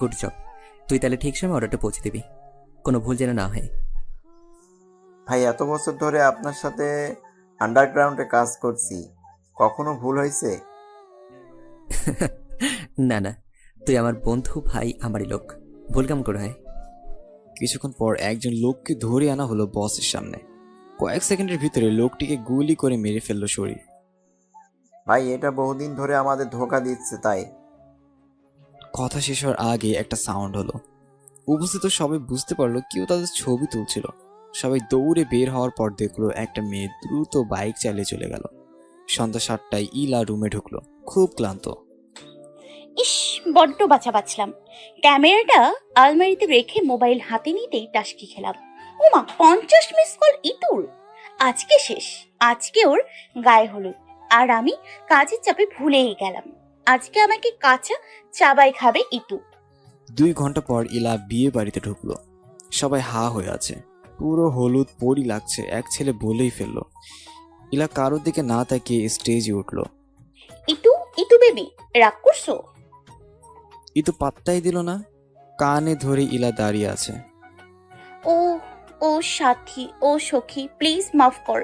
Good job. তুই তাহলে ঠিক সময় অর্ডারটা পৌঁছে দিবি, কোনো ভুল যেন না হয়। ভাই, এত বছর ধরে আপনার সাথে আন্ডারগ্রাউন্ডে কাজ করছি, কখনো ভুল হয়েছে? না না, তুই আমার বন্ধু, ভাই, আমারই লোক, ভুল কাম করে হয়। কিছুক্ষণ পর একজন লোককে ধরে আনা হলো বসের সামনে। কয়েক সেকেন্ডের ভিতরে লোকটিকে গুলি করে মেরে ফেললো শরীফ। ভাই, এটা বহুদিন ধরে আমাদের ধোকা দিচ্ছে তাই। কথা শেষ হওয়ার আগে একটা সাউন্ড হলো। উপস্থিত সবাই বুঝতে পারলো কেউ তাদের ছবি তুলছিল। সবাই দৌড়ে বের হওয়ার পর দেখলো একটা মেয়ে দ্রুত বাইক চালিয়ে চলে গেল। সন্ধ্যা 7টায় ইলা রুমে ঢুকলো, খুব ক্লান্ত। ইস, বড্ড বাঁচা বাঁচলাম। ক্যামেরাটা আলমারিতে রেখে মোবাইল হাতে নিতেই টাসকি খেলাম। ওমা, 50 মিস কল ইতুর! আজকে শেষ, আজকে ওর গায়ে হলুদ। আর আমি কাজের চাপে ভুলেই গেলাম, আজকে আমাকে কাঁচা চাবাই খাবে ইতু। 2 ঘন্টা পর ইলা বিয়ে বাড়িতে ঢুকলো। সবাই হা হয়ে আছে, পুরো হলুদ পরি লাগছে, এক ছেলে বলেই ফেললো। ইলা কারোর দিকে না তাকিয়ে স্টেজে উঠলো। ইতু, ইতু বেবি, রাগ করছো? ইতু পাত্তাই দিল না, কানে ধরে ইলা দাঁড়িয়ে আছে। ও, ও সাথী, ও সখী, প্লিজ মাফ কর।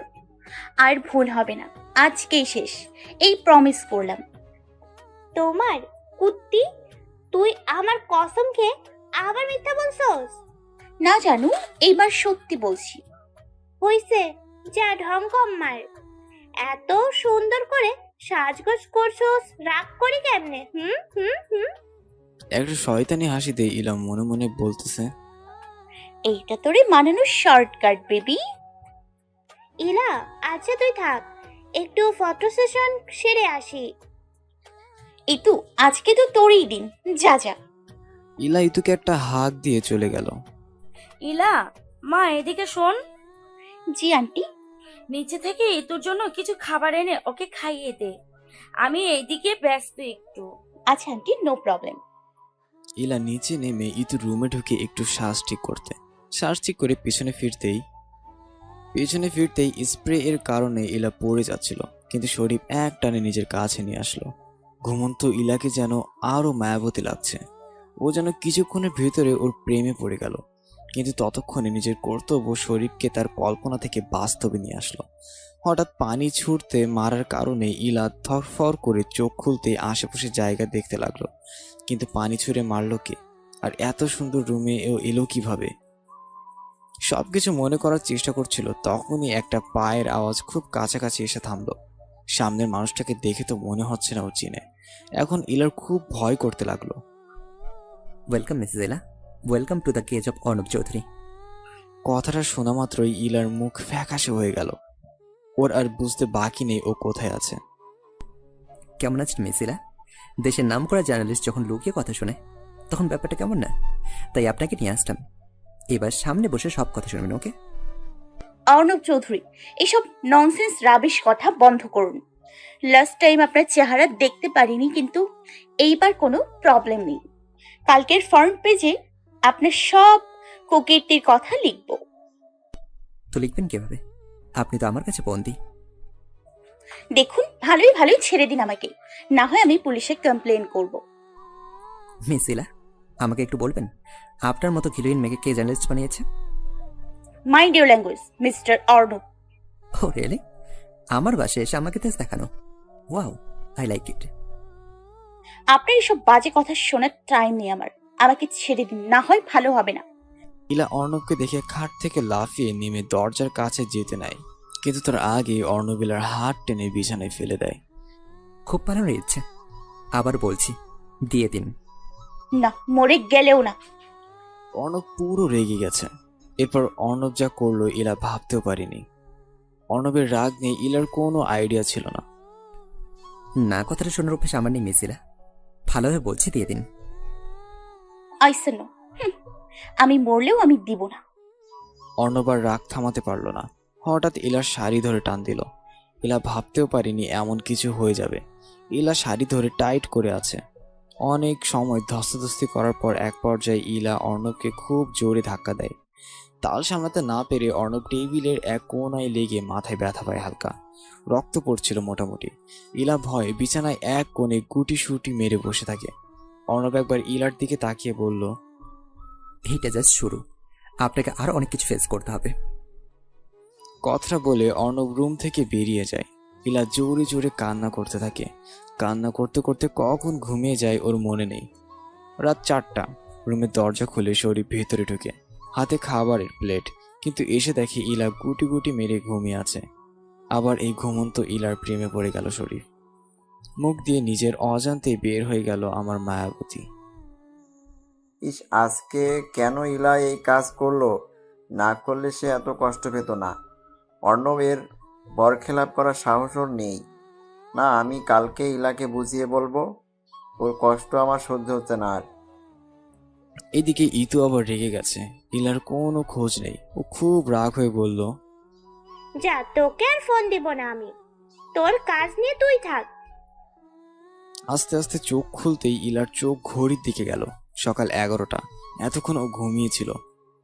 আর ভুল হবে না, আজকেই শেষ, এই প্রমিস করলাম। তোমার কুত্তি, তুই আমার কসম খেয়ে আবার মিথ্যা বলছস? না জানু, এইবার সত্যি বলছি। হইছে, যা ঢং কম মার। এত সুন্দর করে সাজগোজ করছস, রাগ করি কেমনে? হুম হুম হুম। একটা শয়তানি হাসি দিয়ে ইলা মনে মনে বলতেছে, এইটা তোরে মানানোর শর্টকাট বেবি। ইলা, আচ্ছা তুই থাক, একটু ফটো সেশন সেরে আসি। ইতু, আজকে তো তোরই দিন, যা যা। ইলা ইতুকে একটা হাঁক দিয়ে চলে গেল। ইলা, মা এদিকে শোন। জি আন্টি। নিচে থেকে তোর জন্য কিছু খাবার এনে ওকে খাইয়ে দে, আমি এইদিকে ব্যস্ত একটু। আচ্ছা আন্টি, নো প্রবলেম। ইলা নিচে নেমে ইতুর রুমে ঢুকে একটু শ্বাস ঠিক করে পেছনে ফিরতেই স্প্রে এর কারণে ইলা পড়ে যাচ্ছিল, কিন্তু শরীফ এক টানে নিজের কাছে নিয়ে আসলো। ঘুমন্ত ইলাকে যেন আরো মায়াবতী লাগছে। ও যেন কিছুক্ষণের ভিতরে ওর প্রেমে পড়ে গেল, কিন্তু ততক্ষণে নিজের কর্তব্য শরীফকে তার কল্পনা থেকে বাস্তবে নিয়ে আসলো। হঠাৎ পানি ছুটতে মারার কারণে ইলা থরফর করে চোখ খুলতে আশেপাশে জায়গা দেখতে লাগলো, কিন্তু পানি ছুঁড়ে মারলো কে, আর এত সুন্দর রুমে ও এলো কিভাবে? সবকিছু মনে করার চেষ্টা করছিল, তখনই একটা পায়ের আওয়াজ খুব কাছাকাছি এসে থামলো। সামনের মানুষটাকে দেখে তো মনে হচ্ছে না ও চিনে। এখন ইলার খুব ভয় করতে লাগলো। ওয়েলকাম মিসেস এলা, welcome to the cage of Arnab Chowdhury. কথাটা শোনা মাত্রই ইলার মুখ ফ্যাকাশে হয়ে গেল। ওর আর বুঝতে বাকি নেই ও কোথায় আছে। কেমন আছেন মিস এলা? দেশের নাম করা জার্নালিস্ট যখন লুকিয়ে কথা শোনে, তখন ব্যাপারটা কেমন না? তাই আপনাকে নিয়ে আসলাম। এবার সামনে বসে সব কথা শুনবেন, ওকে? অর্ণব চৌধুরী, এসব ননসেন্স রাবিশ কথা বন্ধ করুন। লাস্ট টাইম আপনার চেহারা দেখতে পারিনি, কিন্তু এইবার কোনো প্রবলেম নেই। কালকের ফ্রন্ট পেজে আপনার সব কুকীর্তির কথা লিখব। তো লিখবেন কিভাবে? আপনি তো আমার কাছে বন্দি। দেখুন, ভালোই ভালোই ছেড়ে দিন আমাকে, না হয় আমি পুলিশে কমপ্লেন করব। মিস এলা, আমাকে একটু বলবেন আপনার মতো হিরোইন মেয়েকে কে জার্নালিস্ট বানিয়েছে? Mind your language, mister Arnab. Oh really? আমার বাসায় এসে আমাকে তেজ দেখানো, ওয়াও, আই লাইক ইট। আপনার এসব বাজে কথা শোনার টাইম নেই আমার, আমাকে ছেড়ে দিন, না হয় ভালো হবে না। ইলা অর্ণবকে দেখে খাট থেকে লাফিয়ে নেমে দরজার কাছে যেতে নাই, কিন্তু তার আগে অর্ণব ইলার হাত টেনে বিছানায় ফেলে দেয়। খুব পালানোর ইচ্ছে, আবার বলছি, দিয়ে দিন। না, মরে গেলেও না। অর্ণব পুরো রেগে গেছে। এরপর অর্ণব যা করলো ইলা ভাবতেও পারিনি। অর্ণবের রাগ নেই, ইলার কোনো আইডিয়া ছিল না। না, কথাটা শোনার অভ্যেস আমার নেই মিস এলা, ভালোভাবে বলছি, দিয়ে দিন। আইসেন, আমি মরলেও আমি দিব না। অর্ণব আর রাগ থামাতে পারল না, হঠাৎ ইলার শাড়ি ধরে টান দিল। ইলা ভাবতেও পারিনি এমন কিছু হয়ে যাবে। ইলা শাড়ি ধরে টাইট করে আছে। অনেক সময় ধস্তাধস্তি করার পর এক পর্যায়ে ইলা অর্ণবকে খুব জোরে ধাক্কা দেয়। তাল সামলাতে না পেরে অর্ণব টেবিলের এক কোণায় লেগে মাথায় ব্যথা পায় হালকা, রক্ত পড়ছিল মোটামুটি। ইলা ভয়ে বিছানায় এক কোণে গুটি সুটি মেরে বসে থাকে। অর্ণব একবার ইলার দিকে তাকিয়ে বলল, এইটা জাস্ট শুরু, আপনাকে আরো অনেক কিছু ফেস করতে হবে। কথাটা বলে অর্ণব রুম থেকে বেরিয়ে যায়। ইলা জোরে জোরে কান্না করতে থাকে। কান্না করতে করতে কখন ঘুমিয়ে যায় ওর মনে নেই। রাত 4টা। রুমের দরজা খুলে শরীফ ভেতরে ঢুকে, হাতে খাবারের প্লেট, কিন্তু এসে দেখে ইলা গুটি গুটি মেরে ঘুমিয়ে আছে। আবার এই ঘুমন্ত ইলার প্রেমে পড়ে গেল শরীফ। মুখ দিয়ে নিজের অজান্তেই বের হয়ে গেল আমার মায়াবতী। ইস, আজকে কেন ইলা এই কাজ করলো? না করলে সে এত কষ্ট পেত না। অর্ণবের বরখেলাপ করার সাহস ওর নেই। না, আমি কালকে ইলাকে বুঝিয়ে বলবো। ওর কষ্ট আমার সহ্য হচ্ছে না আর। এদিকে ইতু আবার রেগে গেছে। ইলার কোনো খোঁজ নেই। ও খুব রাগ হয়ে বলল, যা, তোকে আর ফোন দিব না আমি। তোর কাজ নিয়ে তুই থাক। আস্তে আস্তে চোখ খুলতেই ইলার চোখ ঘড়ির দিকে গেল। সকাল 11টা। এতক্ষণ ও ঘুমিয়েছিল।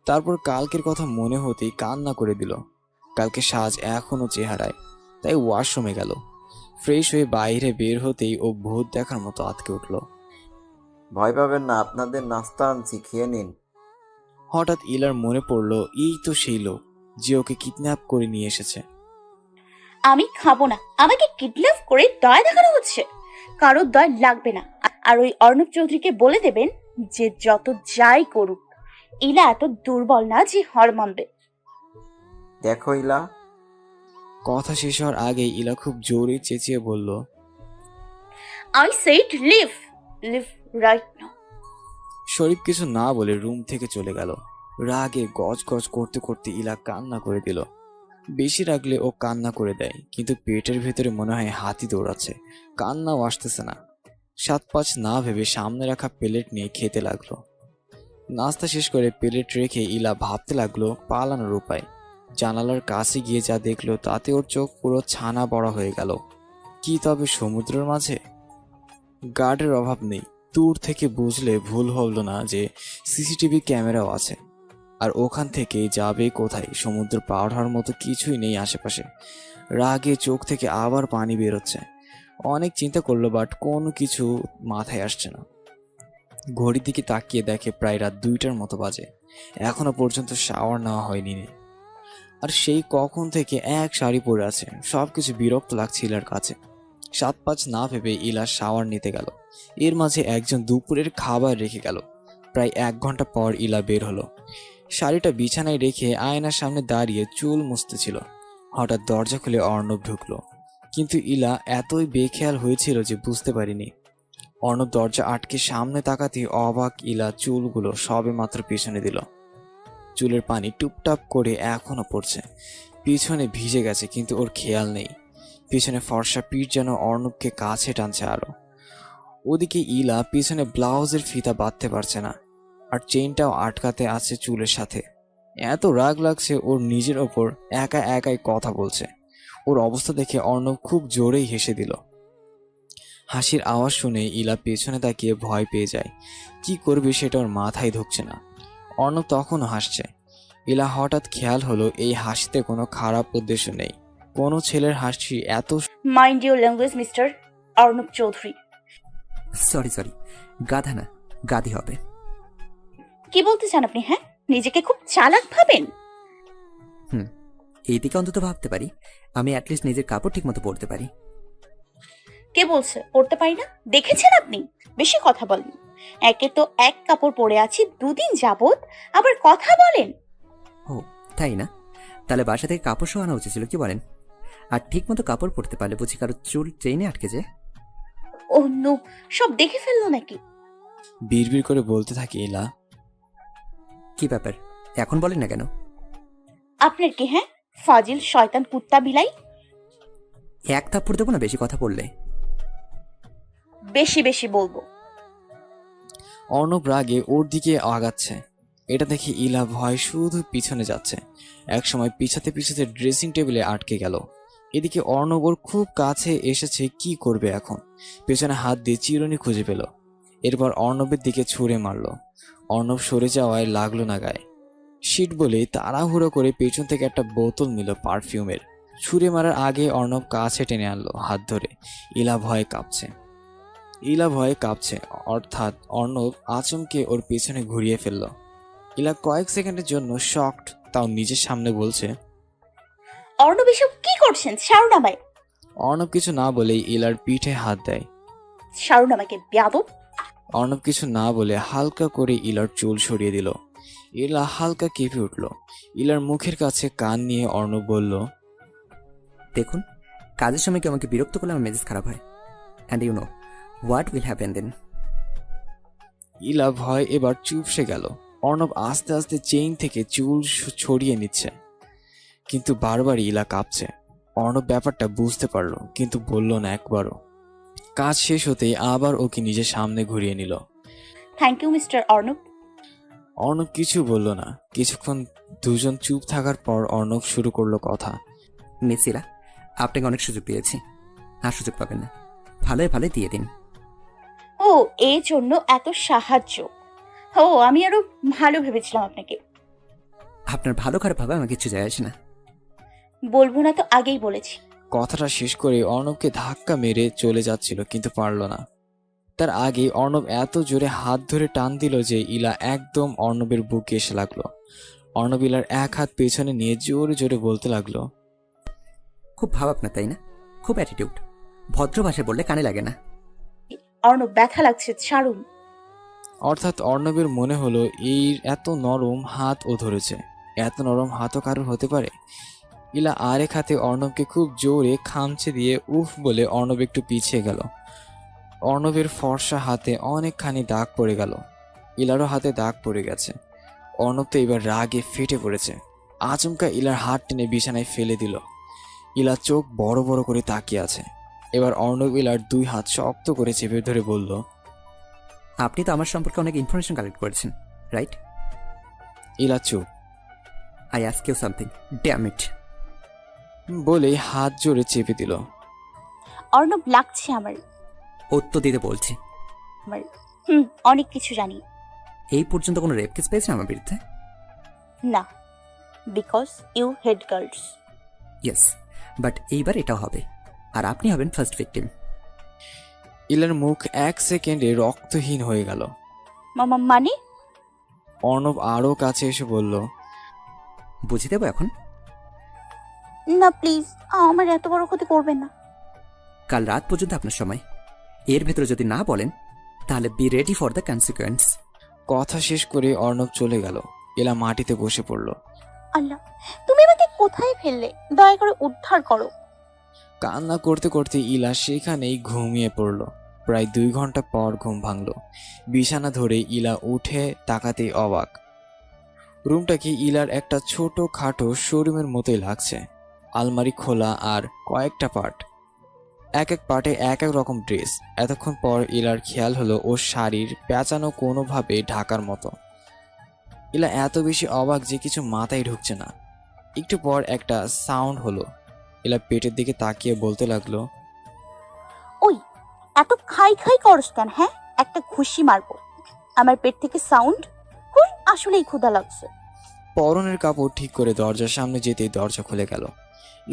তারপর কালকের কথা মনে হতেই কান্না করে দিল। কালকে সাজ এখনো চেহারায়। তাই ওয়াশরুমে গেল। ফ্রেশ হয়ে বাইরে বের হতেই ও ভূত দেখার মতো আঁতকে উঠল। ভয় পাবেন না, আপনাদের নাস্তা আনছি, খেয়ে নিন। হঠাৎ ইলার মনে পড়ল, এই তো সেই লোক যে ওকে কিডন্যাপ করে নিয়ে এসেছে। আমি খাবো না, আমাকে কিডন্যাপ করে দয়া দেখানো হচ্ছে। কারোর দয়া লাগবে না। আর ওই অর্ণব চৌধুরীকে বলে দেবেন যে যত যাই করুক, ইলা এত দুর্বল না যে হার মানবে। দেখো ইলা। কথা শেষ হওয়ার আগেই ইলা খুব জোরে চেঁচিয়ে বলল, I said leave, leave right now. Sharif কিছু না বলে রুম থেকে চলে গেল। রাগে গজ গজ করতে করতে ইলা কান্না করে দিল। বেশি রাগলে ও কান্না করে দেয়, কিন্তু পেটের ভেতরে মনে হয় হাতি দৌড়াচ্ছে। কান্নাও আসতেছে না। 7-5 না ভেবে সামনে রাখা প্লেট নিয়ে খেতে লাগলো। নাস্তা শেষ করে প্লেট রেখে ইলা ভাবতে লাগলো পালানোর উপায়। জানালার কাছে গিয়ে যা দেখলো তাতে ওর চোখ পুরো ছানা বড়া হয়ে গেল। কি তবে সমুদ্রের মাঝে? গার্ডের অভাব নেই। দূর থেকে বুঝলে ভুল হলো না যে সিসিটিভি ক্যামেরাও আছে। আর ওখান থেকে যাবে কোথায়? সমুদ্র পার হওয়ার মতো কিছুই নেই আশেপাশে। রাগে চোখ থেকে আবার পানি বেরোচ্ছে। অনেক চিন্তা করলো, বাট কোনো কিছু মাথায় আসছে না। ঘড়ির দিকে তাকিয়ে দেখে প্রায় রাত 2টার মতো বাজে। এখনো পর্যন্ত শাওয়ার নেওয়া হয়নি। আর সেই কখন থেকে এক শাড়ি পরে আছে। সবকিছু বিরক্ত লাগছে ইলার কাছে। 7-5 না ভেবে ইলা শাওয়ার নিতে গেল। এর মাঝে একজন দুপুরের খাবার রেখে গেল। প্রায় 1 ঘন্টা পর ইলা বের হলো। শাড়িটা বিছানায় রেখে আয়নার সামনে দাঁড়িয়ে চুল মুছতেছিল। হঠাৎ দরজা খুলে অর্ণব ঢুকলো। কিন্তু ইলা এতই বেখেয়াল হয়েছিল যে বুঝতে পারিনি। অর্ণব দরজা আটকে সামনে তাকাতেই অবাক ইলা চুলগুলো সবে মাত্র পিছনে দিল। চুলের পানি টুপটাপ করে এখনো পড়ছে। পিছনে ভিজে গেছে, কিন্তু ওর খেয়াল নেই। পিছনে ফর্সা পিঠ যেন অর্ণবকে কাছে টানছে আরো। ওদিকে ইলা পিছনে ব্লাউজের ফিতা বাঁধতে পারছে না, আর চেইনটাও আটকাতে আছে চুলের সাথে। এত রাগ লাগছে ওর নিজের ওপর, একা একাই কথা বলছে। ওর অবস্থা দেখে অর্ণব খুব জোরেই হেসে দিল। হাসির আওয়াজ শুনে ইলা পেছনে তাকিয়ে ভয় পেয়ে যায়। কি করবে সেটা ওর মাথায় ঢুকছে না। অর্ণব তখনও হাসছে। ইলা হঠাৎ খেয়াল হলো এই হাসিতে কোনো খারাপ উদ্দেশ্য নেই। কোনো ছেলের হাসি এত mind your language mister Arnab Chowdhury. Sorry, গাধা না, গাধি হবে। কি বলতে চান আপনি? হ্যাঁ, নিজেকে খুব চালাক ভাবেন? এইদিকে অন্তত ভাবতে পারি আমি অ্যাটলিস্ট নিজের কাপড় ঠিক মতো পরতে পারি। কে বলছে পড়তে পারি না? দেখেছেন আপনি? বেশি কথা বলেন। একে তো এক কাপড় পরে আছি 2 দিন যাবত, আবার কথা বলেন। ও তাই না? তাহলে বাসা থেকে কাপড় সহ আনা উচিত ছিল, কি বলেন? আর ঠিক মতো কাপড় পরতে পারলে বুঝি কারো চুল চেইনে আটকে যায়? ও নো, সব দেখে ফেললো নাকি? বিড়বিড় করে বলতে থাকে ইলা। কি ব্যাপার, এখন বলেন না কেন? আপনার কি? হ্যাঁ, ফাজিল শয়তান কুত্তা বিলাই। এক থাপ্পড় দেবো না বেশি কথা বললে। বেশি বেশি বলবো। অর্ণব রাগে ওর দিকে আগাচ্ছে। এটা দেখে ইলা ভয় শুধু পিছনে যাচ্ছে। একসময় পিছাতে পিছাতে ড্রেসিং টেবিলে আটকে গেল। এদিকে অর্ণব ওর খুব কাছে এসেছে, কি করবে এখন? পেছনে হাত দিয়ে চিরুনি খুঁজে পেল। এরপর অর্ণবের দিকে ছুঁড়ে মারল। অর্ণব সরে যাওয়ায় লাগলো না গায়ে। শিট বলে তাড়াহুড়ো করে পেছন থেকে একটা বোতল নিল পারফিউমের। ছুঁড়ে মারার আগে অর্ণব কাছে টেনে আনলো হাত ধরে। ইলা ভয়ে কাঁপছে। ইলা ভয়ে কাঁপছে, অর্থাৎ অর্ণব আচমকে ওর পেছনে ঘুরিয়ে ফেলল। ইলা কয়েক সেকেন্ডের জন্য শকড, তাও নিজের সামনে বলছে। অর্ণব এসব কি করছেন? ছাড়ুন আমায়। অর্ণব কিছু না বলেই ইলার পিঠে হাত দেয়। ছাড়ুন আমাকে বেয়াদব। অর্ণব কিছু না বলে হালকা করে ইলার চুল সরিয়ে দিল। ইলা হালকা কেঁপে উঠল। ইলার মুখের কাছে কান নিয়ে অর্ণব বলল, দেখুন, কাজের সময় কেউ আমাকে বিরক্ত করলে আমার মেজাজ খারাপ হয়, and you know what will happen then. Ila ভয় এবার চুপসে গেল। অর্ণব আস্তে আস্তে চেইন থেকে চুল ছড়িয়ে নিচ্ছে, কিন্তু বারবার ইলা কাঁপছে। অর্ণব ব্যাপারটা বুঝতে পারল, কিন্তু বলল না একবারও। কাজ শেষ হতেই আবার ওকে নিজের সামনে ঘুরিয়ে নিল। Thank you mister Arnab. Arnab কিছু বলল না। কিছুক্ষণ দুজন চুপ থাকার পর অর্ণব শুরু করলো কথা। মিস ইলা, আপনাকে অনেক সুযোগ দিয়েছি, আর সুযোগ পাবেন না। ভালোই ভালোই দিয়ে দিন। ও, এই জন্য এত সাহায্য। ও, আমি আরো ভালো ভেবেছিলাম আপনাকে। আপনার ভালো খারাপ ভাবে আমার কিছু যায় আসে না। বলবো না তো আগেই বলেছি। কথাটা শেষ করে অর্ণবকে ধাক্কা মেরে চলে যাচ্ছিল, কিন্তু পারল না। তার আগে অর্ণব এত জোরে হাত ধরে টান দিল যে ইলা একদম অর্ণবের বুকে এসে লাগলো। অর্ণব ইলার এক হাত পেছনে নিয়ে জোরে জোরে বলতে লাগলো, খুব ভাব আপনার, তাই না? খুব অ্যাটিটিউড। ভদ্র ভাষায় বললে কানে লাগে না। অর্ণব, ব্যথা লাগছে, ছাড়ুন। অর্থাৎ অর্ণবের মনে হলো এই এত নরম হাত ও ধরেছে। এত নরম হাতও কারোর হতে পারে? ইলা আরেক হাতে অর্ণবকে খুব জোরে খামচে দিয়ে উফ বলে অর্ণব একটু পিছিয়ে গেল। অর্ণবের ফর্সা হাতে অনেকখানি দাগ পড়ে গেল। ইলারও হাতে দাগ পড়ে গেছে। অর্ণব তো এবার রাগে ফেটে পড়েছে। আচমকা ইলার হাত টেনে বিছানায় ফেলে দিল। ইলা চোখ বড় বড় করে তাকিয়ে আছে। এবার অর্ণব ইলার দুই হাত শক্ত করে চেপে ধরে বলল, আপনি তো আমার সম্পর্কে অনেক ইনফরমেশন কালেক্ট করেছেন, রাইট? ইলা চুপ। I ask you something, damn it. বলেই হাত জোরে চেপে দিল। অর্ণব, লাগছে আমার। উত্তর দিতে বলছি। আমার অনেক কিছু জানি। এই পর্যন্ত কোনো রেপ কেস পেয়েছেন আমার বিরুদ্ধে? না, because you head girls. Yes, but এইবার এটাও হবে, আর আপনি হবেন ফার্স্ট ভিকটিম। ইলার মুখ এক সেকেন্ডে রক্তহীন হয়ে গেল। মামা মানে? অর্ণব আরো কাছে এসে বলল, বুঝে দেবো এখন? না প্লিজ, আমার এত বড় ক্ষতি করবেন না। কাল রাত পর্যন্ত আপনার সময়। এর ভেতরে যদি না বলেন তাহলে be ready for the consequence. কথা শেষ করে অর্ণব চলে গেল। ইলা মাটিতে বসে পড়ল। আল্লাহ, তুমি আমাকে কোথায় ফেললে? দয়া করে উদ্ধার করো। কান্না করতে করতে ইলা সেখানেই ঘুমিয়ে পড়ল। প্রায় 2 ঘন্টা পর ঘুম ভাঙল। বিছানা ধরে ইলা উঠে তাকাতেই অবাক। রুমটাকে ইলার একটা ছোট খাটো শোরুমের মতোই লাগছে। আলমারি খোলা আর কয়েকটা পার্ট, এক এক পার্টে এক এক রকম ড্রেস। এতক্ষণ পর ইলার খেয়াল হলো ওর শাড়ির পেঁচানো কোনোভাবে ঢাকার মতো। ইলা এত বেশি অবাক যে কিছু মাথায় ঢুকছে না। একটু পর একটা সাউন্ড হলো। ইলা পেটের দিকে তাকিয়ে বলতে লাগলো, ওই, এত খাই খাই করস কেন? হ্যাঁ, একটা ঘুষি মারবো। আমার পেট থেকে সাউন্ড কোন? আসলেই ক্ষুধা লাগছে। পরনের কাপড় ঠিক করে দরজার সামনে যেতেই দরজা খুলে গেল।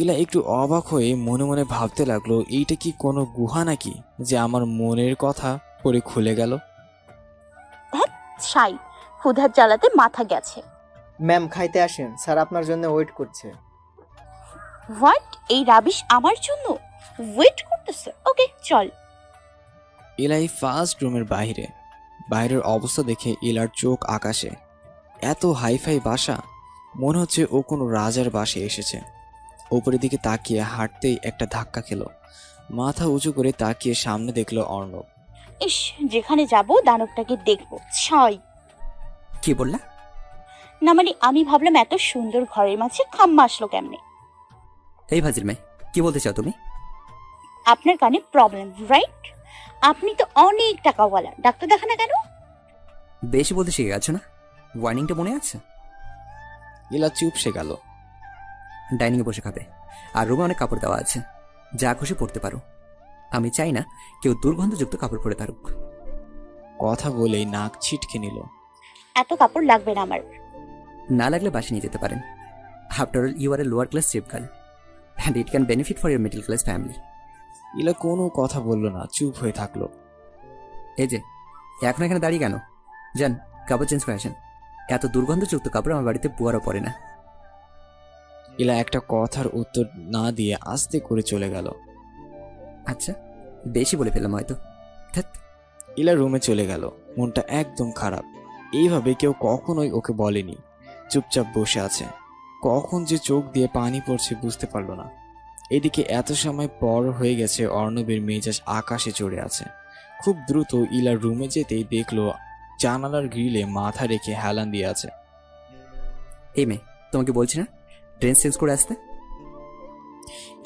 ইলা একটু অবাক হয়ে মনে মনে ভাবতে লাগলো, এইটা কি কোনো গুহা নাকি যে আমার মনের কথা পরে খুলে গেল? ছাই, ক্ষুধার জ্বালাতে মাথা গেছে। ম্যাম, খাইতে আসেন, স্যার আপনার জন্য ওয়েট করছে। হোয়াট? এই রাবিশ আমার জন্য ওয়েট করতেছে? ওকে, চল। ইলাই ফার্স্ট রুমের বাইরের অবস্থা দেখে ইলার চোখ আকাশে। এত হাইফাই বাসা, মনে হচ্ছে ও কোনো রাজার বাসে এসেছে। উপরের দিকে তাকিয়ে হাঁটতেই একটা ধাক্কা খেলো। মাথা উঁচু করে তাকিয়ে সামনে দেখলো অর্ণব। ইস, যেখানে যাব দানবটাকে দেখবো। ছয়। কি বললা? না মানে, আমি ভাবলাম এত সুন্দর ঘরের মাঝে খাম্মা আসলো কেমনে? এই ভাজির মেয়ে, কি বলতে চাও তুমি? আপনার কানে প্রবলেম, রাইট? আপনি তো অনেক টাকাওয়ালা, ডাক্তার দেখান না কেন? বেশি বলতে শিখে গেছো না? ওয়ার্নিংটা মনে আছে? ইলা চুপসে গেল। ডাইনিংয়ে বসে খাবে, আর রুমে অনেক কাপড় দেওয়া আছে, যা খুশি পরতে পারো। আমি চাই না কেউ দুর্গন্ধযুক্ত কাপড় পরে থাকুক। কথা বলেই নাক ছিটকে নিল। এত কাপড় লাগবে না আমার। না লাগলে বাসে নিয়ে যেতে পারেন। After all you are a lower class strip girl, and it can benefit for your middle class family. Ila কোনো কথা বলল না, চুপ হয়ে থাকলো। এই যে, এখন এখানে দাঁড়িয়ে কেন? যান, কাপড় চেঞ্জ করে আসেন। এত দুর্গন্ধযুক্ত কাপড় আমার বাড়িতে পুয়ারও পড়ে না। ইলা একটা কথার উত্তর না দিয়ে আস্তে করে চলে গেল। আচ্ছা, বেশি বলে ফেললাম হয়তো। ধ্যাৎ। ইলা রুমে চলে গেল, মনটা একদম খারাপ। এইভাবে কেউ কখনোই ওকে বলেনি। চুপচাপ বসে আছে, কখন যে চোখ দিয়ে পানি পড়ছে বুঝতে পারল না। এদিকে এত সময় পর হয়ে গেছে, অর্ণবের মেজাজ আকাশে চড়ে আছে। খুব দ্রুত ইলার রুমে যেতেই দেখলো জানালার গ্রিলে মাথা রেখে হেলান দিয়ে আছে। এই মেয়ে, তোমাকে বলছি না ড্রেস চেঞ্জ করে আসতে?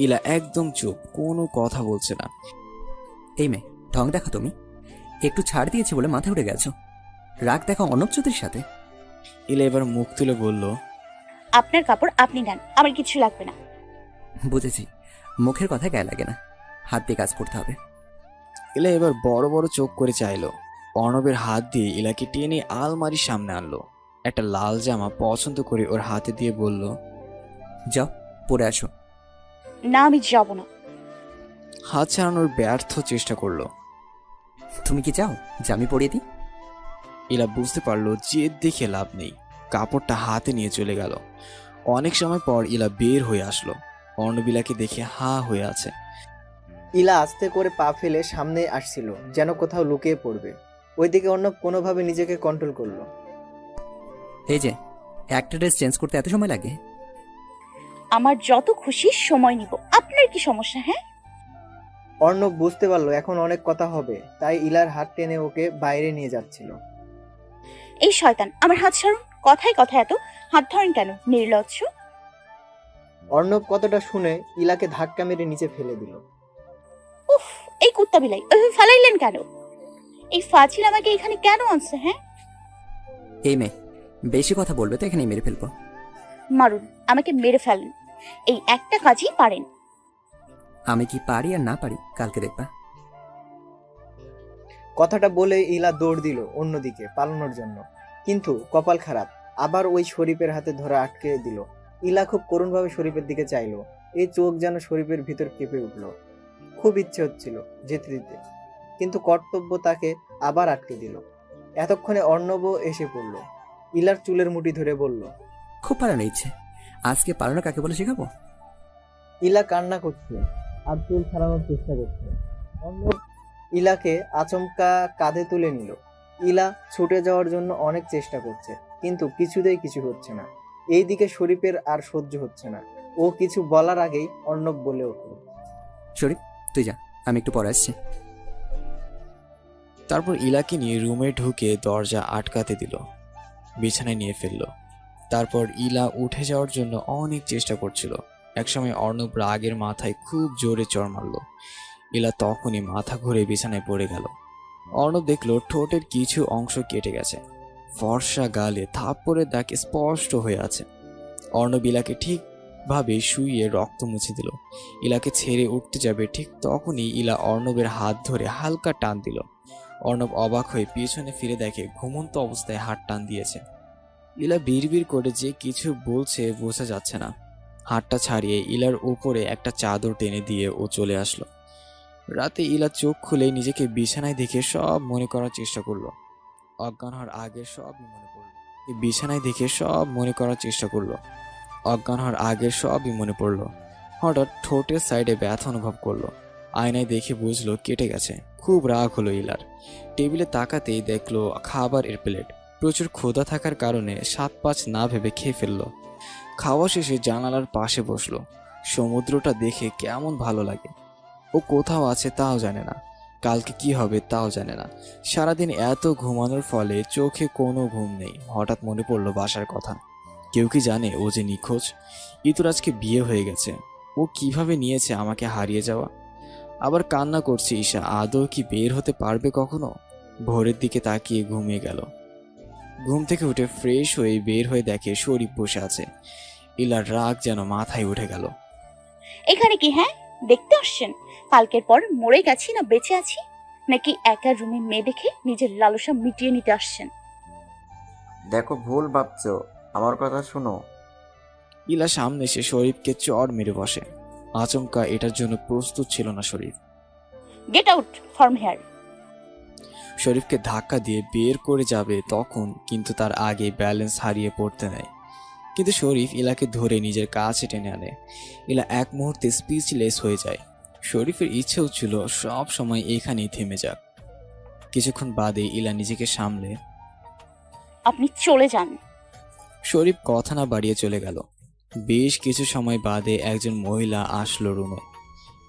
ইলা একদম চুপ, কোনো কথা বলছে না। এই মেয়ে, ঢং দেখো তুমি। একটু ছাড় দিয়েছি বলে মাথায় উঠে গেছো। রাগ দেখা অর্ণব চৌধুরীর সাথে। ইলা এবার মুখ তুলে বলল, আপনার কাপড় আপনি নেন, আমার কিছু লাগবে না। বুঝেছি, মুখের কথা গায়ে লাগে না, হাত দিয়ে কাজ করতে হবে। ইলা এবার বড় বড় চোখ করে চাইলো। অর্ণবের হাত দিয়ে ইলাকে টেনে আলমারির সামনে আনলো। একটা লাল জামা পছন্দ করে ওর হাতে দিয়ে বলল, যাও, পরে আসো। না, আমি যাব না। হাত ছাড়ানোর ব্যর্থ চেষ্টা করলো। তুমি কি চাও যে আমি পরিয়ে দিই? ইলা বুঝতে পারলো জেদ দেখে লাভ নেই, কাপড়টা হাতে নিয়ে চলে গেল। অনেক সময় পর ইলা বের হয়ে আসলো। অর্ণব ইলাকে দেখে হা হয়ে আছে। ইলা আস্তে করে পা ফেলে সামনে আসছিল, যেন কোথাও লুকিয়ে পড়বে। ওইদিকে অর্ণব কোনোভাবে নিজেকে কন্ট্রোল করলো। এই যে, একটা ড্রেস চেঞ্জ করতে এত সময় লাগে? আমার যত খুশি সময় নিব, আপনার কি সমস্যা? হ্যাঁ, অর্ণব বুঝতে পারলো এখন অনেক কথা হবে, তাই ইলার হাত টেনে ওকে বাইরে নিয়ে যাচ্ছিল। এই শয়তান, আমার হাত ছাড়ুন। কথায় কথায় এত হাত ধরেন কেন, নির্লজ্জ! অর্ণব কথাটা শুনে ইলাকে ধাক্কা মেরে নিচে ফেলে দিল। উফ, এই কুত্তা বিলাই ওইভাবে ফালাইলেন কেন? এই ফাজিল আমাকে এখানে কেন আনছে? হ্যাঁ, এই মেয়ে, বেশি কথা বলবে তো এখানেই মেরে ফেলবো। মারুন, আমাকে মেরে ফেলেন। এই একটা কাজই পারেন। আমি কি পারি আর না পারি কালকে দেখবা। কথাটা বলে ইলা দৌড় দিল অন্যদিকে পালানোর জন্য, কিন্তু কপাল খারাপ, আবার ওই শরীফের হাতে ধরে আটকে দিল। ইলা খুব করুণভাবে শরীফের দিকে চাইলো। এই চোখ যেন শরীফের ভিতর কেঁপে উঠল। খুব ইচ্ছে হচ্ছিল যেতে দিতে, কিন্তু কর্তব্য তাকে আবার আটকে দিল। এতক্ষণে অর্ণবও এসে পড়ল। ইলার চুলের মুঠি ধরে বলল, খুব পালানো ইচ্ছে, আজকে পালানো কাকে বলে শেখাবো। ইলা কান্না করছে আর চুল ছাড়ানোর চেষ্টা করছে। অর্ণব ইলাকে আচমকা কাঁধে তুলে নিল। ইলা ছুটে যাওয়ার জন্য অনেক চেষ্টা করছে, কিন্তু কিছুতেই কিছু হচ্ছে না। এইদিকে শরীফের আর সহ্য হচ্ছে না। ও কিছু বলার আগেই অর্ণব বলে উঠল, শরীফ, তুই যা, আমি একটু পরে আসছি। তারপর ইলাকে নিয়ে রুমে ঢুকে দরজা আটকাতে দিল, বিছানায় নিয়ে ফেলল। তারপর ইলা উঠে যাওয়ার জন্য অনেক চেষ্টা করছিল। একসময় অর্ণব রাগের মাথায় খুব জোরে চড় মারল। ইলা তখনই মাথা ঘুরে বিছানায় পড়ে গেল। অর্ণব দেখলো ঠোঁটের কিছু অংশ কেটে গেছে, ফর্সা গালে থাপ্পড়ের দাগ স্পষ্ট হয়ে আছে। অর্ণব ইলাকে ঠিকভাবে শুইয়ে রক্ত মুছে দিল। ইলাকে ছেড়ে উঠতে যাবে, ঠিক তখনই ইলা অর্ণবের হাত ধরে হালকা টান দিল। অর্ণব অবাক হয়ে পিছনে ফিরে দেখে ঘুমন্ত অবস্থায় হাত টান দিয়েছে। ইলা বিড়বিড় করে যে কিছু বলছে বোঝা যাচ্ছে না। হাতটা ছাড়িয়ে ইলার উপরে একটা চাদর টেনে দিয়ে ও চলে আসলো। রাতে ইলা চোখ খুলে নিজেকে বিছানায় দেখে সব মনে করার চেষ্টা করলো। অজ্ঞান হওয়ার আগের সবই মনে পড়লো। বিছানায় দেখে সব মনে করার চেষ্টা করলো। অজ্ঞান হওয়ার আগের সবই মনে পড়লো। হঠাৎ ঠোঁটের সাইডে ব্যথা অনুভব করলো। আয়নায় দেখে বুঝলো কেটে গেছে। খুব রাগ হলো ইলার। টেবিলে তাকাতেই দেখলো খাবারের প্লেট। প্রচুর ক্ষুধা থাকার কারণে 7-5 না ভেবে খেয়ে ফেললো। খাওয়া শেষে জানালার পাশে বসলো। সমুদ্রটা দেখে কেমন ভালো লাগে। ও কোথাও আছে তাও জানে না, কালকে কি হবে তাও জানে না। সারাদিন এত ঘুমানোর ফলে চোখে কোনো ঘুম নেই। হঠাৎ মনে পড়লো বাসার কথা। কেউ কি জানে ও যে নিখোঁজ? ইতুর আজকে বিয়ে হয়ে গেছে। ও কিভাবে নিয়েছে আমাকে হারিয়ে যাওয়া? আবার কান্না করছে ঈশা, আদৌ কি বের হতে পারবে কখনো? ভোরের দিকে তাকিয়ে ঘুমিয়ে গেল। ঘুম থেকে উঠে ফ্রেশ হয়ে বের হয়ে দেখে শরীফ বসে আছে। ইলার রাগ যেন মাথায় উঠে গেল। এখানে কি? হ্যাঁ, দেখতে আসছেন? কালকের পর মরে গেছি না বেঁচে আছি, নাকি একা রুমে মেয়ে দেখে নিজের লালসা মিটিয়ে নিতে আসছেন? দেখো, ভুল ভাবছো, আমার কথা শোনো। ইলা সামনে এসে শরীফকে চড় মেরে বসে। আচমকা এটার জন্য প্রস্তুত ছিল না Sharif. Get out from here. শরীফকে ধাক্কা দিয়ে বের করে যাবে তখন কিন্তু তার আগে ব্যালেন্স হারিয়ে পড়তে নেয়। কিন্তু শরীফ ইলাকে ধরে নিজের কাছে টেনে আনে। ইলা এক মুহূর্তে স্পিচলেস হয়ে যায়। শরীফের ইচ্ছেও ছিল সব সময় এখানেই থেমে যাক। কিছুক্ষণ বাদে ইলা নিজেকে সামলে আপনি চলে যান। শরীফ কথা না বাড়িয়ে চলে গেল। বেশ কিছু সময় বাদে একজন মহিলা আসলো রুমে।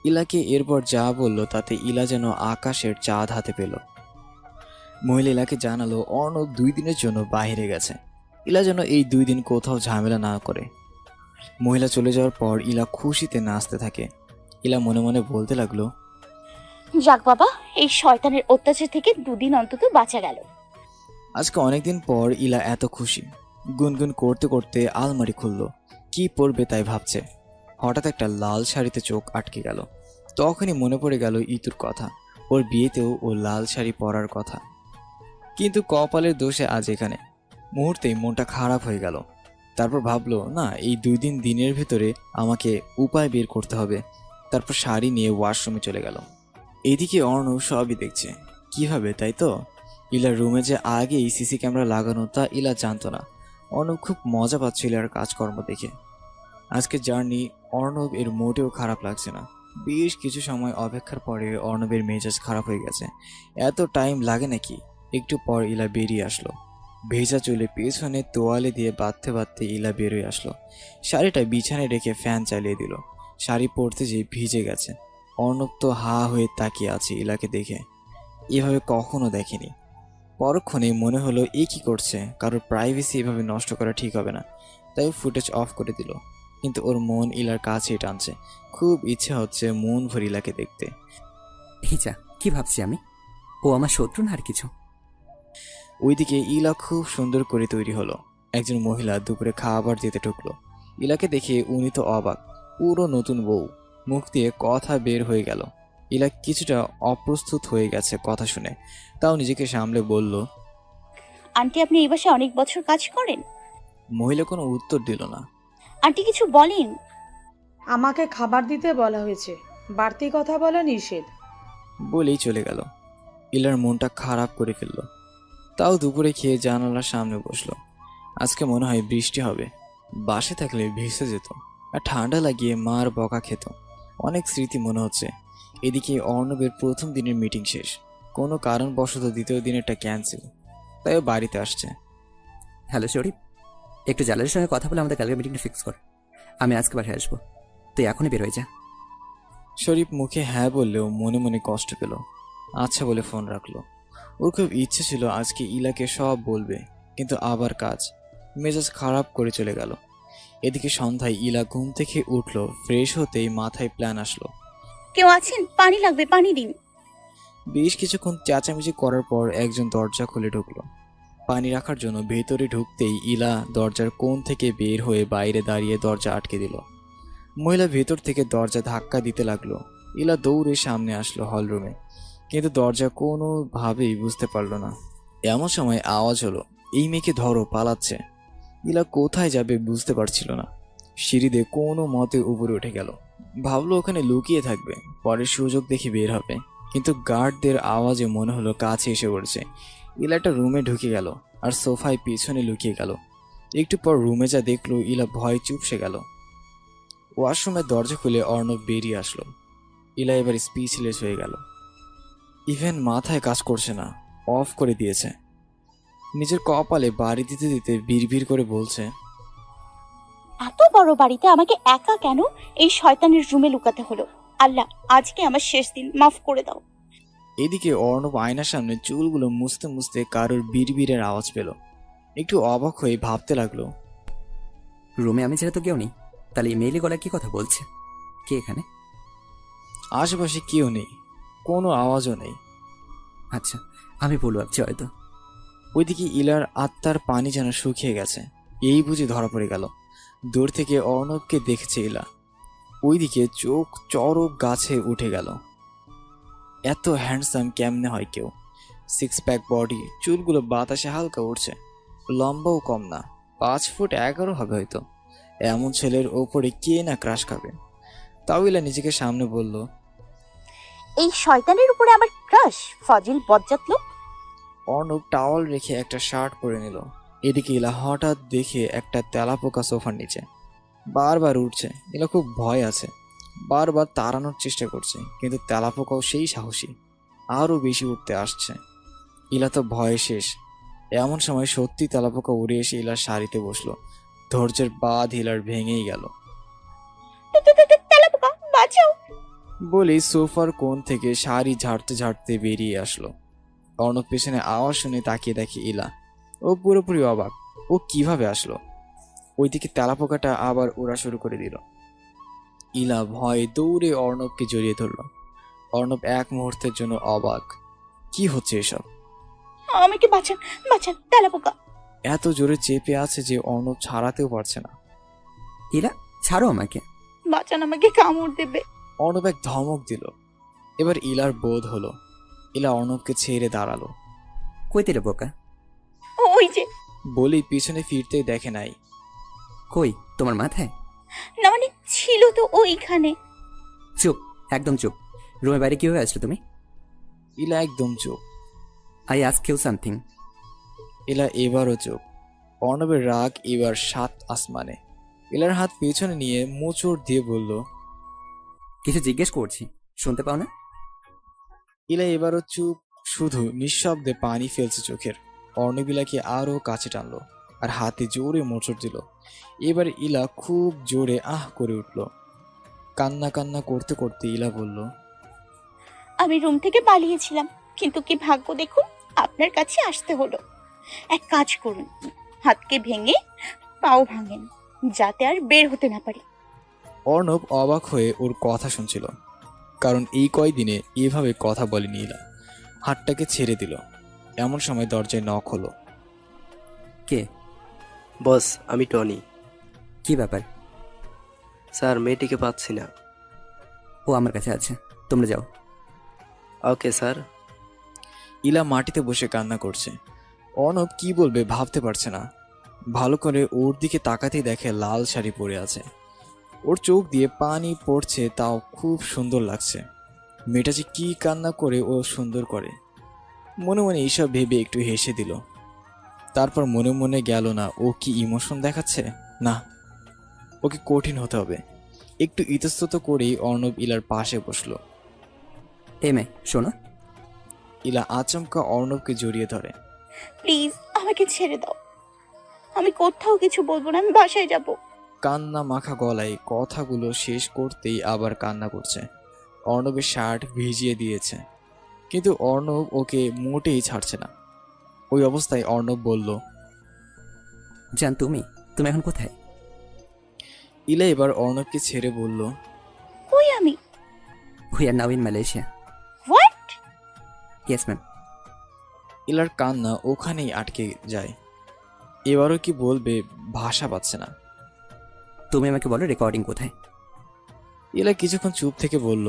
ইলাকে এরপর যা বলল তাতে ইলা যেন আকাশের চাঁদ হাতে পেল। মহিলা ইলাকে জানালো অর্ণব 2 দিনের জন্য বাইরে গেছে। ইলা যেন এই 2 দিন কোথাও ঝামেলা না করে। মহিলা চলে যাওয়ার পর ইলা খুশিতে নাচতে থাকে। ইলা মনে মনে বলতে লাগলো, যাক বাবা, এই শয়তানের অত্যাচার থেকে 2 দিন অন্তত বাঁচা গেল। আজকে অনেকদিন পর ইলা এত খুশি। গুনগুন করতে করতে আলমারি খুলল, কি পরবে তাই ভাবছে। হঠাৎ একটা লাল শাড়িতে চোখ আটকে গেল। তখনই মনে পড়ে গেল ইতুর কথা। ওর বিয়েতেও ও লাল শাড়ি পরার কথা। কিন্তু কপালের দোষে আজ এখানে। মুহূর্তেই মনটা খারাপ হয়ে গেল। তারপর ভাবলো, না, এই 2 দিনের ভিতরে আমাকে উপায় বের করতে হবে। তারপর শাড়ি নিয়ে ওয়াশরুমে চলে গেল। এদিকে অর্ণব সবই দেখছে। কিভাবে, তাই তো? ইলার রুমে যে আগেই সিসি ক্যামেরা লাগানো তা ইলা জানতো না। অর্ণব খুব মজা পাচ্ছিল ইলার কাজকর্ম দেখে। আজকে জার্নি অর্ণব এর মোটেও খারাপ লাগছে না। বেশ কিছু সময় অপেক্ষার পরে অর্ণবের মেজাজ খারাপ হয়ে গেছে। এত টাইম লাগে নাকি? একটু পর ইলা বেরিয়ে আসলো। ভেজা চুলে পেছনে তোয়ালে দিয়ে বাঁধতে বাঁধতে ইলা বেরোয় আসলো। শাড়িটা বিছানায় রেখে ফ্যান চালিয়ে দিল। শাড়ি পরতে যেয়ে ভিজে গেছে। অর্ণব তো হা হয়ে তাকিয়ে আছে ইলাকে দেখে। এভাবে কখনো দেখেনি। পরক্ষণে মনে হলো এ কি করছে, কারোর প্রাইভেসি এভাবে নষ্ট করা ঠিক হবে না। তাই ফুটেজ অফ করে দিল। কিন্তু ওর মন ইলার কাছেই টানছে। খুব ইচ্ছে হচ্ছে মন ভরে ইলাকে দেখতে। হিচা, কি ভাবছি আমি? ও আমার শত্রু না আর কিছু? ওইদিকে ইলা খুব সুন্দর করে তৈরি হলো। একজন মহিলা দুপুরে খাবার দিতে ঢুকলো। ইলাকে দেখে উনি তো অবাক। পুরো নতুন বউ। মুখ দিয়ে কথা বের হয়ে গেল। ইলা কিছুটা অপ্রস্তুত হয়ে গেছে কথা শুনে। তাও নিজেকে সামলে বলল, আন্টি, আপনি এই বাসায় অনেক বছর কাজ করেন? মহিলা কোনো উত্তর দিল না। আন্টি কিছু বলেন। আমাকে খাবার দিতে বলা হয়েছে, বাড়তি কথা বলা নিষেধ। বলেই চলে গেল। ইলার মনটা খারাপ করে ফেলল। তাও দুপুরে খেয়ে জানালার সামনে বসলো। আজকে মনে হয় বৃষ্টি হবে। বাসে থাকলে ভেসে যেত আর ঠান্ডা লাগিয়ে মার বকা খেত। অনেক স্মৃতি মনে হচ্ছে। এদিকে অর্ণবের প্রথম দিনের মিটিং শেষ। কোনো কারণবশত দ্বিতীয় দিনেরটা ক্যান্সেল। তাই ও বাড়িতে আসছে। হ্যালো শরীফ, একটু জালালের সঙ্গে কথা বলে আমাদের কালকে মিটিংটা ফিক্স কর। আমি আজকে বাসায় আসবো, তুই এখনই বের হয়ে যা। শরীফ মুখে হ্যাঁ বললেও মনে মনে কষ্ট পেল। আচ্ছা বলে ফোন রাখলো। ওর খুব ইচ্ছে ছিল আজকে ইলাকে সব বলবে, কিন্তু আবার কাজ। মেজাজ খারাপ করে চলে গেল। এদিকে সন্ধ্যায় ইলা ঘুম থেকে উঠলো। ফ্রেশ হতেই মাথায় প্ল্যান আসলো। কেউ আছেন? পানি লাগবে, পানি দিন। বেশ কিছুক্ষণ চেঁচামেচি করার পর একজন দরজা খুলে ঢুকলো। পানি রাখার জন্য ভেতরে ঢুকতেই ইলা দরজার কোণ থেকে বের হয়ে বাইরে দাঁড়িয়ে দরজা আটকে দিল। মহিলা ভেতর থেকে দরজা ধাক্কা দিতে লাগলো। ইলা দৌড়ে সামনে আসলো হলরুমে, কিন্তু দরজা কোনোভাবেই বুঝতে পারলো না। এমন সময় আওয়াজ হলো, এই মেয়েকে ধরো, পালাচ্ছে। ইলা কোথায় যাবে বুঝতে পারছিল না। সিঁড়িতে কোনো মতে উপরে উঠে গেল। ভাবলো ওখানে লুকিয়ে থাকবে, পরে সুযোগ দেখে বের হবে। কিন্তু গার্ডদের আওয়াজে মনে হলো কাছে এসে পড়ছে। ইলা একটা রুমে ঢুকে গেল আর সোফায় পিছনে লুকিয়ে গেল। একটু পর রুমে যা দেখলো, ইলা ভয় চুপসে গেল। ওয়াশরুমের দরজা খুলে অর্ণব বেরিয়ে আসলো। ইলা এবার স্পিচলেস হয়ে গেল। ইভেন মাথায় কাজ করছে না, অফ করে দিয়েছে। নিজের কপালে বাড়ি দিতে দিতে বিড়বিড় করে বলছে, এত বড় বাড়িতে আমাকে একা কেন এই শয়তানের রুমে লুকাতে হলো? আল্লাহ, আজকে আমার শেষ দিন, মাফ করে দাও। এদিকে অর্ণব আয়নার সামনে চুলগুলো মুছতে মুছতে কারোর বিড়বিড়ের আওয়াজ পেল। একটু অবাক হয়ে ভাবতে লাগলো, রুমে আমি যেহেতু কেউ নেই, তাহলে এই মেইলি গলায় কি কথা বলছে? কে এখানে? আশেপাশে কেউ নেই, কোনো আওয়াজও নেই। আচ্ছা, আমি ভুল ভাবছি হয়তো। ওইদিকে ইলার আত্মার পানি যেন শুকিয়ে গেছে। এই বুঝি ধরা পড়ে গেল। দূর থেকে অর্ণবকে দেখছে ইলা। ওইদিকে চোখ চরক গাছে উঠে গেল। এত হ্যান্ডসাম কেমনে হয় কেউ? 6 প্যাক বডি, চুলগুলো বাতাসে হালকা উঠছে। লম্বাও কম না, 5 ফুট 11 হবে হয়তো। এমন ছেলের ওপরে কে না ক্রাশ খাবে? তাও ইলা নিজেকে সামনে বলল, এই শয়তানের উপরে আবার ক্রাশ? ফজিল বজ্জাত লোক। অর্ণব টাওয়াল রেখে একটা শার্ট পরে নিল। এদিকে ইলা হঠাৎ দেখে একটা তেলাপোকা সোফার নিচে বারবার উঠছে। ইলা খুব ভয় আছে, বারবার তাড়ানোর চেষ্টা করছে, কিন্তু তেলাপোকাও সেই সাহসী, আরো বেশি উঠতে আসছে। ইলা তো ভয়ে শেষ। এমন সময় সত্যি তেলাপোকা উড়ে এসে ইলার শাড়িতে বসলো। ধৈর্যের বাঁধ ইলার ভেঙেই গেল। তেলাপোকা বাঁচাও। বলেই সোফার কোণ থেকে শাড়ি ঝাড়তে ঝাড়তে বেরিয়ে আসলো। অর্ণব পেছনে আওয়াজ শুনে তাকিয়ে দেখে ইলা। ও পুরোপুরি অবাক, ও কিভাবে আসলো। ওইদিকে তেলাপোকাটা আবার ওড়া শুরু করে দিল। ইলা ভয়ে দৌড়ে অর্ণবকে জড়িয়ে ধরল। অর্ণব এক মুহূর্তের জন্য অবাক, কি হচ্ছে এসব। আমাকে বাঁচান, বাঁচান, তেলাপোকা। এত জোরে চেপে আছে যে অর্ণব ছাড়াতেও পারছে না। ইলা, ছাড়ো আমাকে। বাঁচান, আমাকে কামড় দেবে। অর্ণব এক ধমক দিল। এবার ইলার বোধ হলো। ইলা অর্ণবকে ছেড়ে দাঁড়ালো। কই দিলে বোকা? ওই যে। বলেই পিছনে ফিরতেই দেখে নাই। কই, তোমার মাথায়? না মানে ছিল তো ওইখানে। চুপ, একদম চুপ। রুমের বাইরে কিভাবে আসলে তুমি? ইলা একদম চুপ। I ask you something. Ila এবারও চুপ। অর্ণবের রাগ এবার 7 আসমানে। ইলার হাত পেছনে নিয়ে মোচড় দিয়ে বলল, কিছু জিজ্ঞেস করছি, শুনতে পাও না? ইলা এবারও চুপ, শুধু নিঃশব্দে পানি ফেলছে চোখের। অর্ণব ইলাকে আরো কাছে টানলো আর হাতে জোরে মোচড় দিল। এবার ইলা খুব জোরে আহ করে উঠল। কান্না কান্না করতে করতে ইলা বলল, আমি রুম থেকে পালিয়েছিলাম, কিন্তু কি ভাগ্য দেখুন, আপনার কাছে আসতে হলো। এক কাজ করুন, হাতকে ভেঙে পাও ভাঙেন, যাতে আর বের হতে না পারি। অর্ণব অবাক হয়ে ওর কথা শুনছিল, কারণ এই কয়দিনে এভাবে কথা বলেনি ইলা। হাতটাকে ছেড়ে দিল। এমন সময় দরজায় নক হলো। কে? বস, আমি টনি। কি ব্যাপার? স্যার, মেয়েটিকে পাচ্ছি না। ও আমার কাছে আছে, তোমরা যাও। Okay sir. ইলা মাটিতে বসে কান্না করছে। অর্ণব কি বলবে ভাবতে পারছে না। ভালো করে ওর দিকে তাকাতেই দেখে লাল শাড়ি পরে আছে। ওর চোখ দিয়ে পানি পড়ছে, তাও খুব সুন্দর লাগছে। মেয়েটা যে কি কান্না করে ও সুন্দর করে। মনে মনে এইসব ভেবে একটু হেসে দিল। তারপর মনে মনে গেল না ও কি ইমোশন দেখাচ্ছে, না, ওকে কঠিন হতে হবে। একটু ইতস্তত করেই অর্ণব ইলার পাশে বসলো। এই মেয়ে, শোনো। ইলা আচমকা অর্ণবকে জড়িয়ে ধরে। প্লিজ আমাকে ছেড়ে দাও, আমি কোথাও কিছু বলবো না, আমি বাসায় যাব। কান্না মাখা গলায় কথাগুলো শেষ করতেই আবার কান্না করছে। অর্ণবের শার্ট ভিজিয়ে দিয়েছে, কিন্তু অর্ণব ওকে মোটেই ছাড়ছে না। ওই অবস্থায় অর্ণব বলল, জান, তুমি তুমি এখন কোথায়? ইলা এবার অর্ণবকে ছেড়ে বলল, কই আমি? We are now in Malaysia. What? Yes ma'am. ইলার কান্না ওখানেই আটকে যায়। এবারও কি বলবে ভাষা পাচ্ছে না। তুমি আমাকে বলো রেকর্ডিং কোথায়? ইলা কিছুক্ষণ চুপ থেকে বলল,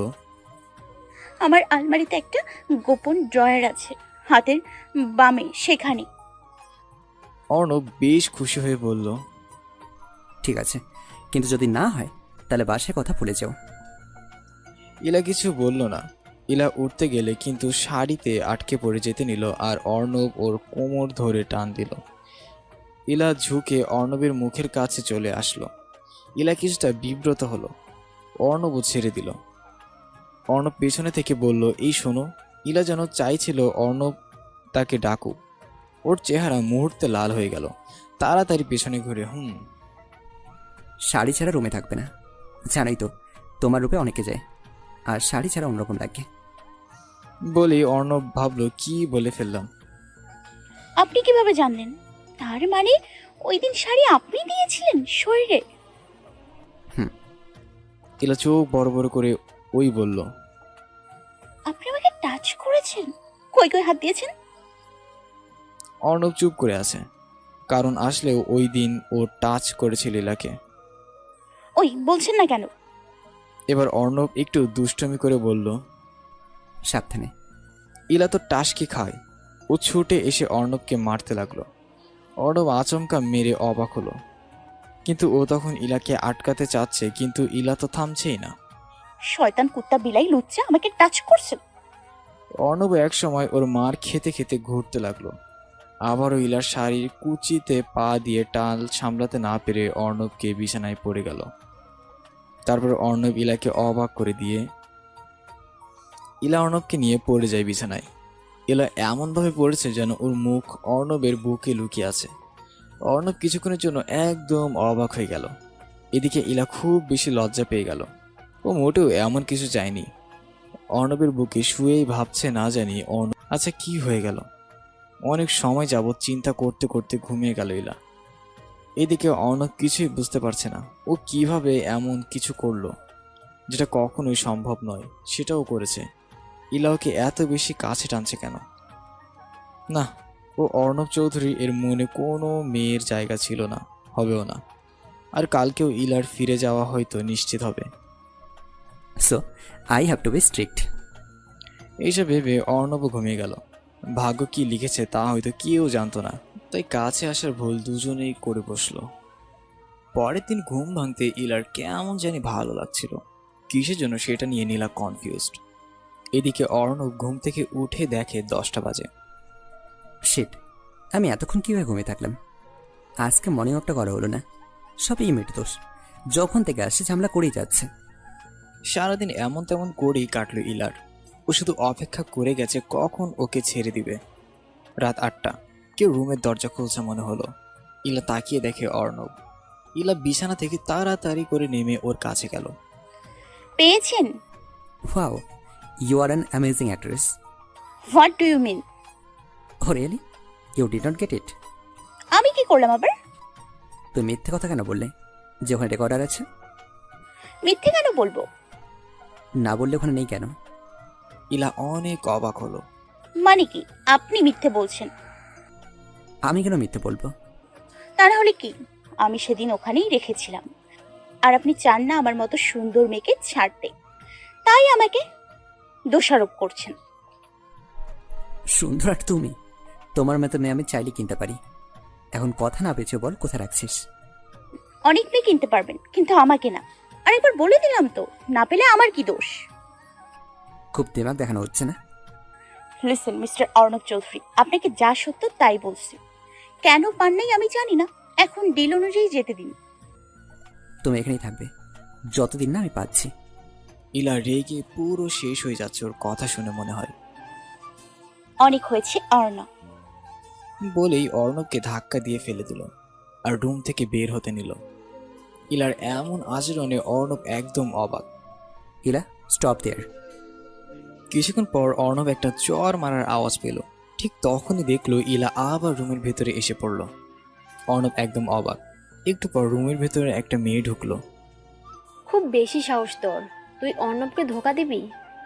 আমার আলমারিতে একটা গোপন ড্রয়ার আছে, হাতের বামে, সেখানে। অর্ণব বেশ খুশি হয়ে বলল, ঠিক আছে, কিন্তু যদি না হয় তাহলে বাসায় কথা ভুলে যাও। ইলা কিছু বলল না। ইলা উঠতে গেলে কিন্তু শাড়িতে আটকে পড়ে যেতে নিল আর অর্ণব ওর কোমর ধরে টান দিল। ইলা ঝুঁকে অর্ণবের মুখের কাছে চলে আসলো। ইলা কিছুটা বিব্রত হলো। অর্ণবও ছেড়ে দিল। অর্ণব পেছনে থেকে বলল, এই শোনো। ইলা যেন চাইছিল অর্ণব তাকে ডাকুক। ওর চেহারা মুহূর্তে লাল হয়ে গেল। তাড়াতাড়ি পেছনে ঘুরে শাড়ি ছাড়া রুমে থাকবে না, জানোই তো তোমার রূপে অনেকে যায়, আর শাড়ি ছাড়া অন্যরকম লাগে। বলে অর্ণব ভাবলো কি বলে ফেললাম। আপনি কিভাবে জানলেন? তার মানে ওই দিন শাড়ি আপনি দিয়েছিলেন শরীরে? ইলা চোখ বড় বড় করে ওই বলল, আপনি আমাকে টাচ করেছেন? কই কই হাত দিয়েছেন? অর্ণব চুপ করে আছে, কারণ আসলেও ওই দিন ও টাচ করেছিল ইলাকে। ওই বলছেন না কেন? এবার অর্ণব একটু দুষ্টমি করে বলল, সাবধানে। ইলা তো টাসকি খায়। ও ছুটে এসে অর্ণবকে মারতে লাগলো। অর্ণব আচমকা মেরে অবাক হলো, কিন্তু ও তখন ইলাকে আটকাতে চাচ্ছে, কিন্তু ইলা তো থামছেই না। শয়তান কুত্তা বিলাই লুচ্চা আমাকে টাচ করছেন। অর্ণব একসময় ওর মার খেতে খেতে ঘুরতে লাগলো। আবারও ইলার শাড়ির কুচিতে পা দিয়ে টাল সামলাতে না পেরে অর্ণবকে বিছানায় পড়ে গেল। তারপর অর্ণব ইলাকে অবাক করে দিয়ে ইলা অর্ণবকে নিয়ে পড়ে যায় বিছানায়। ইলা এমনভাবে পড়েছে যেন ওর মুখ অর্ণবের বুকে লুকিয়ে আছে। অর্ণব কিছুক্ষণের জন্য একদম অবাক হয়ে গেল। এদিকে ইলা খুব বেশি লজ্জা পেয়ে গেল। ও মোটেও এমন কিছু চায়নি। অর্ণবের বুকে শুয়েই ভাবছে না জানি অর্ণব আচ্ছা কি হয়ে গেল। অনেক সময় যাবৎ চিন্তা করতে করতে ঘুমিয়ে গেল ইলা। এদিকে অর্ণব কিছুই বুঝতে পারছে না ও কিভাবে এমন কিছু করলো যেটা কখনোই সম্ভব নয়, সেটাও করেছে। ইলা ওকে এত বেশি কাছে টানছে কেন? না, ও অর্ণব চৌধুরী এর মনে কোনো মেয়ের জায়গা ছিল না, হবেও না। আর কালকেও ইলার ফিরে যাওয়া হয়তো নিশ্চিত হবে। So I have to be strict. এইসব ভেবে অর্ণবও ঘুমিয়ে গেল। ভাগ্য কি লিখেছে তা হয়তো কেউ জানতো না, তাই কাছে আসার ভুল দুজনেই করে বসলো। পরের দিন ঘুম ভাঙতে ইলার কেমন জানি ভালো লাগছিল, কিসের জন্য সেটা নিয়ে নীলা কনফিউজড। এদিকে অর্ণব ঘুম থেকে উঠে দেখে 10টা বাজে। শিট, আমি এতক্ষণ কীভাবে ঘুমিয়ে থাকলাম? আজকে মর্নিং ওয়াকটা করা হলো না। সবই ইমেট দোষ, যখন থেকে আসছে ঝামেলা করেই যাচ্ছে। সারাদিন এমন তেমন করেই কাটলো ইলার। ও শুধু অপেক্ষা করে গেছে কখন ওকে ছেড়ে দিবে। রাত 8টা, কেউ রুমের দরজা খুলছে মনে হলো। ইলা তাকিয়ে দেখে অর্ণব। ইলা বিছানা থেকে তাড়াতাড়ি করে নেমে ওর কাছে গেল। পেয়েছেন? Wow, you are an amazing actress. What do you mean? Oh really? You did not get it? আমি কি করলাম আবার? তুমি মিথ্যে কথা কেন বললে যে ওখানে রেকর্ডার আছে? মিথ্যে কেন বলবো? না বললে ওখানে নেই কেন? ইলা অনেক অবাক হলো। মানে কি আপনি মিথ্যে বলছেন? আমি কেন মিথ্যে বলবো? তা না হলে কি, আমি সেদিন ওখানেই রেখেছিলাম। আর আপনি চান না আমার মতো সুন্দর মেয়েকে ছাড়তে, তাই আমাকে দোষারোপ করছেন। সুন্দর আর তুমি? তোমার মতো মেয়ে আমি চাইলে কিনতে পারি। এখন কথা না বেঁচে বল কোথায় রাখছিস? অনেক মেয়ে কিনতে পারবেন, কিন্তু আমাকে না। আর একবার বলে দিলাম তো, না পেলে আমার কি দোষ? খুব দিমাগ দেখানো হচ্ছে না? লিসেন মিস্টার অর্ণব চৌধুরী, আপনাকে যা সত্য তাই বলছি। কেন পান নাই আমি জানি না, এখন ডিল অনুযায়ী যেতে দিন। তুমি এখানেই থাকবে যতদিন না আমি পাচ্ছি। ইলা রেগে পুরো শেষ হয়ে যাচ্ছে ওর কথা শুনে মনে হয়। অনেক হয়েছে অর্ণব। বলেই অর্ণবকে ধাক্কা দিয়ে ফেলে দিল আর রুম থেকে বের হতে নিল। ইলার এমন আচরণে অর্ণব একদম অবাক। ইলা, স্টপ দেয়ার। কিছুক্ষণ পর অর্ণব একটা চর মারার আওয়াজ পেল। ঠিক তখনই দেখলো ইলা আবার রুমের ভেতরে এসে পড়ল। অর্ণব একদম অবাক। একটু পর রুমের ভেতরে একটা মেয়ে ঢুকলো। খুব বেশি সাহস তোর, তুই অর্ণবকে ধোকা দিবি,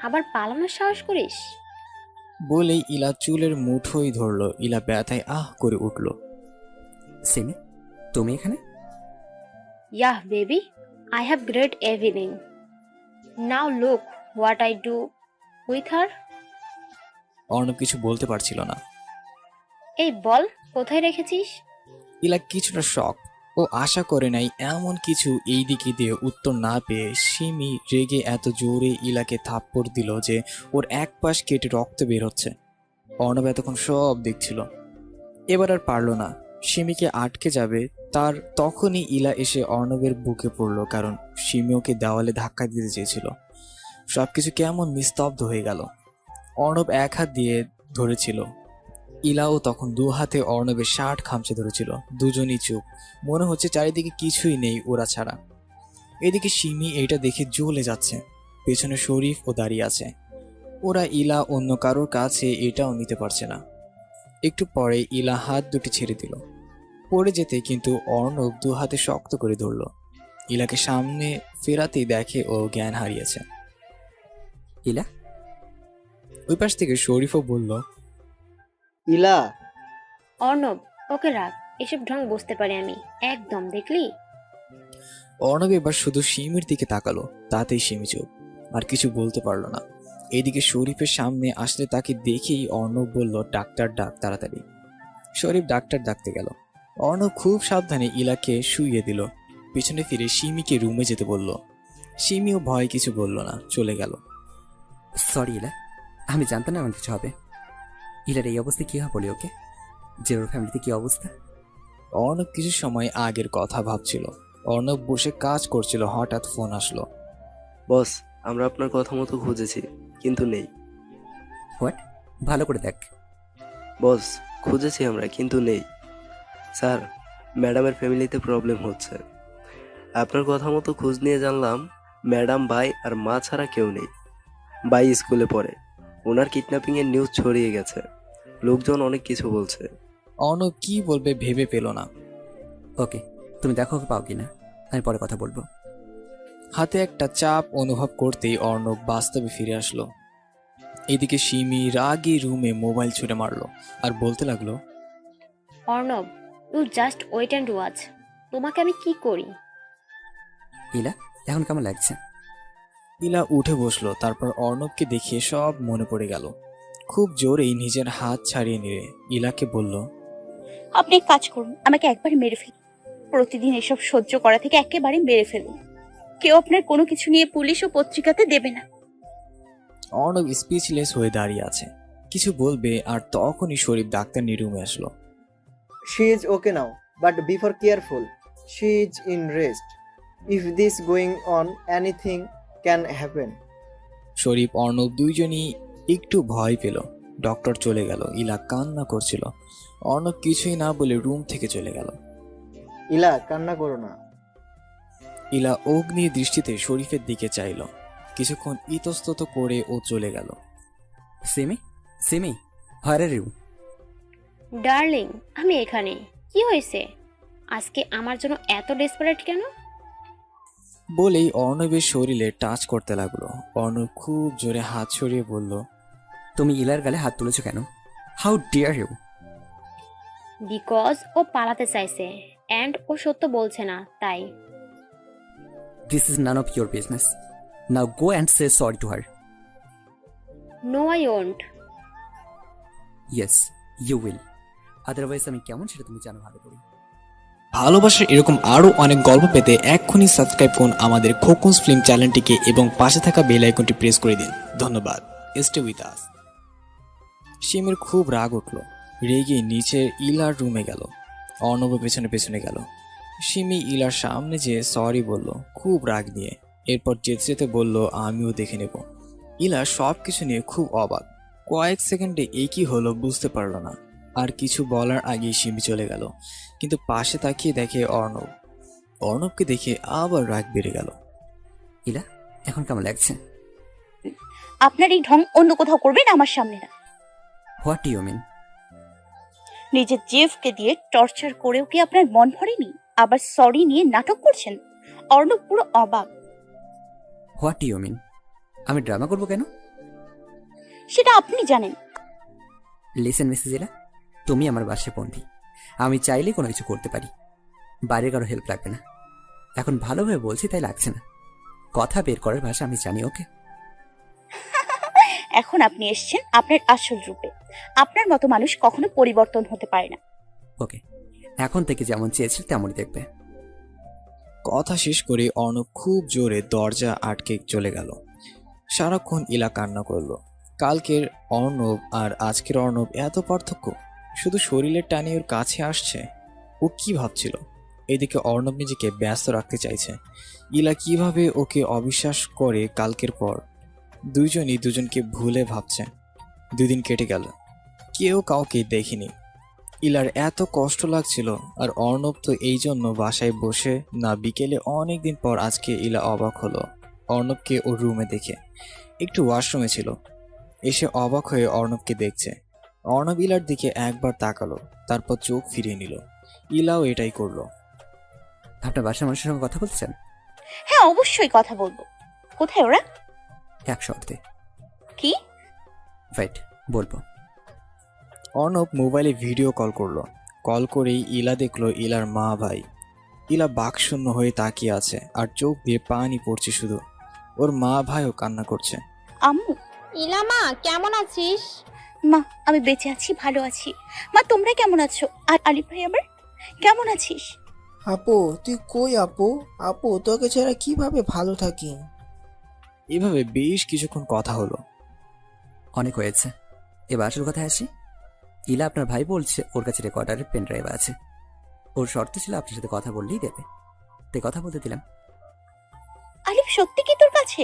আবার পালানোর সাহস করিস? বলেই ইলা চুলের মুঠোই ধরলো। ইলা ব্যথায় আহ করে উঠল। সিমি, তুমি এখানে? Yeah baby, I have great evening. Now look what I do with her. Arnab কিছু বলতে পারছিল না। এই বল, কোথায় রেখেছিস? ইলা কিছুটা শক। ও আশা করে নাই এমন কিছু। এই দিকে দিয়ে উত্তর না পেয়ে সিমি রেগে এত জোরে ইলাকে থাপ্পড় দিল যে ওর এক পাশ কেটে রক্ত বের হচ্ছে। অর্ণব এতক্ষণ সব দেখছিল, এবার আর পারল না। সিমিকে আটকে যাবে তার তখনই ইলা এসে অর্ণবের বুকে পড়ল, কারণ সিমি ওকে দেওয়ালে ধাক্কা দিতে চেয়েছিল। সবকিছু কেমন নিস্তব্ধ হয়ে গেল। অর্ণব এক হাত দিয়ে ধরেছিল, ইলাও তখন দু হাতে অর্ণবের শার্ট খামচে ধরেছিল। দুজনই চুপ, মনে হচ্ছে চারিদিকে কিছুই নেই ওরা ছাড়া। এদিকে সিমি এইটা দেখে জ্বলে যাচ্ছে। পেছনে শরীফ ও দাঁড়িয়ে আছে। ওরা ইলা অন্য কারোর কাছে এটাও নিতে পারছে না। একটু পরে ইলা হাত দুটি ছেড়ে দিল পড়ে যেতে, কিন্তু অর্ণব দু হাতে শক্ত করে ধরল। ইলাকে সামনে ফেরাতেই দেখে ও জ্ঞান হারিয়েছে। ইলা? ওই পাশ থেকে শরীফও বলল, ইলা। অর্ণব, ওকে রাখ, এসব ঢং বুঝতে পারি আমি একদম, দেখলি? অর্ণব এবার শুধু সিমির দিকে তাকালো, তাতেই সিমি চুপ, আর কিছু বলতে পারলো না। এদিকে শরীফের সামনে আসলে তাকে দেখেই অর্ণব বলল, ডাক্তার ডাক তাড়াতাড়ি। শরীফ ডাক্তার ডাকতে গেল। অর্ণব খুব সাবধানে ইলাকে শুইয়ে দিল। পিছনে ফিরে সিমিকে রুমে যেতে বলল। সিমিও ভয় কিছু বলল না, চলে গেল। সরি ইলা, আমি জানতাম না এমন কিছু হবে। ইলার এই অবস্থায় কী হবে বলি ওকে, যে ওর ফ্যামিলিতে কী অবস্থা। অর্ণব কিছু সময় আগের কথা ভাবছিল। অর্ণব বসে কাজ করছিল, হঠাৎ ফোন আসলো। বস, আমরা আপনার কথা মতো খুঁজেছি, কিন্তু নেই। হোয়াট? ভালো করে দেখ। বস, খুঁজেছি আমরা, কিন্তু নেই। স্যার, ম্যাডামের ফ্যামিলিতে প্রবলেম হচ্ছে। আপনার কথা মতো খোঁজ নিয়ে জানলাম ম্যাডাম, ভাই আর মা ছাড়া কেউ নেই। ভাই স্কুলে পড়ে, ওনার কিডন্যাপিংয়ের নিউজ ছড়িয়ে গেছে, লোকজন অনেক কিছু বলছে। অর্ণব কি বলবে ভেবে পেল না। ওকে, তুমি দেখো ওকে পাও কিনা, আমি পরে কথা বলবো। হাতে একটা চাপ অনুভব করতেই অর্ণব বাস্তবে ফিরে আসলো। এদিকে সিমি রাগী রুমে মোবাইল ছুঁড়ে মারলো আর বলতে লাগলো, Arnab, you just wait and watch. তোমাকে আমি কি করি? ইলা, এখন কেমন লাগছে? ইলা উঠে বসলো, তারপর অর্ণবকে দেখিয়ে সব মনে পড়ে গেল। খুব জোরেই নিজের হাত ছাড়িয়ে নিয়ে ইলাকে বলল, আপনি এক কাজ করুন, আমাকে একবার মেরে ফেলুন। প্রতিদিন এসব সহ্য করা থেকে একেবারে মেরে ফেলুন। কেউ আপনার কোনো কিছু নিয়ে পুলিশ ও পত্রিকাতে দেবে না। অর্ণব স্পিচলেস হয়ে দাঁড়িয়ে আছে, কিছু বলবে আর তখনই শরীফ ডাক্তার নিয়ে রুমে আসলো। She is okay now, but be for careful. She is in rest. If this going on, anything can happen. শরীফ অর্ণব দুইজনই একটু ভয় পেল। ডক্টর চলে গেল, ইলা কান্না করছিল। অর্ণব কিছুই না বলে রুম থেকে চলে গেল। ইলা, কান্না করো না। ইলা অগ্নি দৃষ্টিতে শরীফের দিকে চাইল। কিছুক্ষণ ইতস্তত করে ও চলে গেল। সিমি, সিমি, হার আর ইউ? ডার্লিং, আমি এখানে। কি হয়েছে? আজকে আমার জন্য এত ডেসপারেট কেন? বলেই অর্ণবের শরীরে টাচ করতে লাগলো। অর্ণব খুব জোরে হাত সরিয়ে বলল, তুমি ইলার গালে হাত তুলেছো কেন? How dare you? বিকজ ও পালাতে চাইছে অ্যান্ড ও সত্য বলছে না, তাই। This is none of your business. Now go and say sorry to her. No, I won't. Yes, you will. Otherwise আমি কেমন সেটা তুমি জানো ভালো করে। ভালোবাসার এরকম আরও অনেক গল্প পেতে এক্ষুনি সাবস্ক্রাইব করুন আমাদের খোকনস ফিল্ম চ্যানেলটিকে এবং পাশে থাকা বেল আইকনটি প্রেস করে দিন। ধন্যবাদ। Stay with us. সিমের খুব রাগ উঠল, রেগে নিচে ইলার রুমে গেল। অর্ণব পেছনে পেছনে গেল। সিমি ইলার সামনে যেয়ে সরি বলল খুব রাগ নিয়ে। এরপর যেতে যেতে বলল, আমিও দেখে নেব। ইলা সব কিছু নিয়ে খুব অবাক। কয়েক সেকেন্ডে এই কি হলো বুঝতে পারল না। আর কিছু বলার আগেই সিমি চলে গেল, কিন্তু পাশে তাকিয়ে দেখে অর্ণব। অর্ণবকে দেখে আবার রাগ বেড়ে গেল। ইলা, এখন কেমন লাগছে? আপনার এই ঢং অন্য কোথাও করবেন, আমার সামনে না। What do you mean? নিজের জেফকে দিয়ে টর্চার করেও কি আপনার মন ভরেনি? আবার সরি নিয়ে নাটক করছেন। অর্ণব পুরো অবাক। What do you mean? আমি ড্রামা করবো কেন? সেটা আপনি জানেন। লিসেন মিসেস ইলা, তুমি আমার বাসায় বন্দি। আমি চাইলে কোনো কিছু করতে পারি, বাইরে কারো হেল্প লাগবে না। এখন ভালোভাবে বলছি তাই লাগছে না। কথা বের করার ভাষা আমি জানি, ওকে? এখন আপনি এসেছেন আপনার আসল রূপে। আপনার মতো মানুষ কখনো পরিবর্তন হতে পারে না। ওকে, এখন থেকে যেমন চেয়েছিল তেমনই দেখবে। কথা শেষ করে অর্ণব খুব জোরে দরজা আটকে চলে গেল। সারাক্ষণ ইলা কান্না করলো। কালকের অর্ণব আর আজকের অর্ণব এত পার্থক্য, শুধু শরীরের টানে ওর কাছে আসছে। ও কি ভাবছিল? এদিকে অর্ণব নিজেকে ব্যস্ত রাখতে চাইছে। ইলা কিভাবে ওকে অবিশ্বাস করে কালকের পর। দুজনই দুজনকে ভুলে ভাবছে। 2 দিন কেটে গেল, কেউ কাউকে দেখিনি। ইলার এত কষ্ট লাগছিল, আর অর্ণব তো এই জন্য বাসায় বসে না। বিকেলে অনেকদিন পর আজকে ইলা অবাক হলো অর্ণবকে ওর রুমে দেখে। একটু ওয়াশরুমে ছিল, এসে অবাক হয়ে অর্ণবকে দেখছে। অর্ণব ইলার দিকে একবার তাকালো, তারপর চোখ ফিরিয়ে নিল। ইলাও এটাই করলো। আপনার বাসার মানুষের সঙ্গে কথা বলতে চান? হ্যাঁ, অবশ্যই কথা বলবো। কোথায় ওরা? এক শর্তে। কি? রাইট, বলবো। অর্ণব মোবাইলে ভিডিও কল করলো। কল করেই ইলা দেখলো ইলার মা ভাই। ইলা বাকশূন্য হয়ে তাকিয়ে আছে, আর চোখ দিয়ে পানি পড়ছে শুধু। ওর মা ভাইও কান্না করছে। আম্মু। ইলা মা, কেমন আছিস? মা, আমি বেঁচে আছি, ভালো আছি। মা, তোমরা কেমন আছো? আর আলিফ ভাই আবার কেমন আছিস? আপু, তুই কই আপু? আপু, তোকে ছাড়া কিভাবে ভালো থাকি? এভাবে বেশ কিছুক্ষণ কথা হলো। অনেক হয়েছে, এবার আসল কথায় আসি। ইলা আপনার ভাই বলছে ওর কাছে রেকর্ডারের পেন ড্রাইভ আছে। ওর শর্ত ছিল আপনার সাথে কথা বললেই দেবে, তাই কথা বলতে দিলাম। আলিফ সত্যি কি তোর কাছে?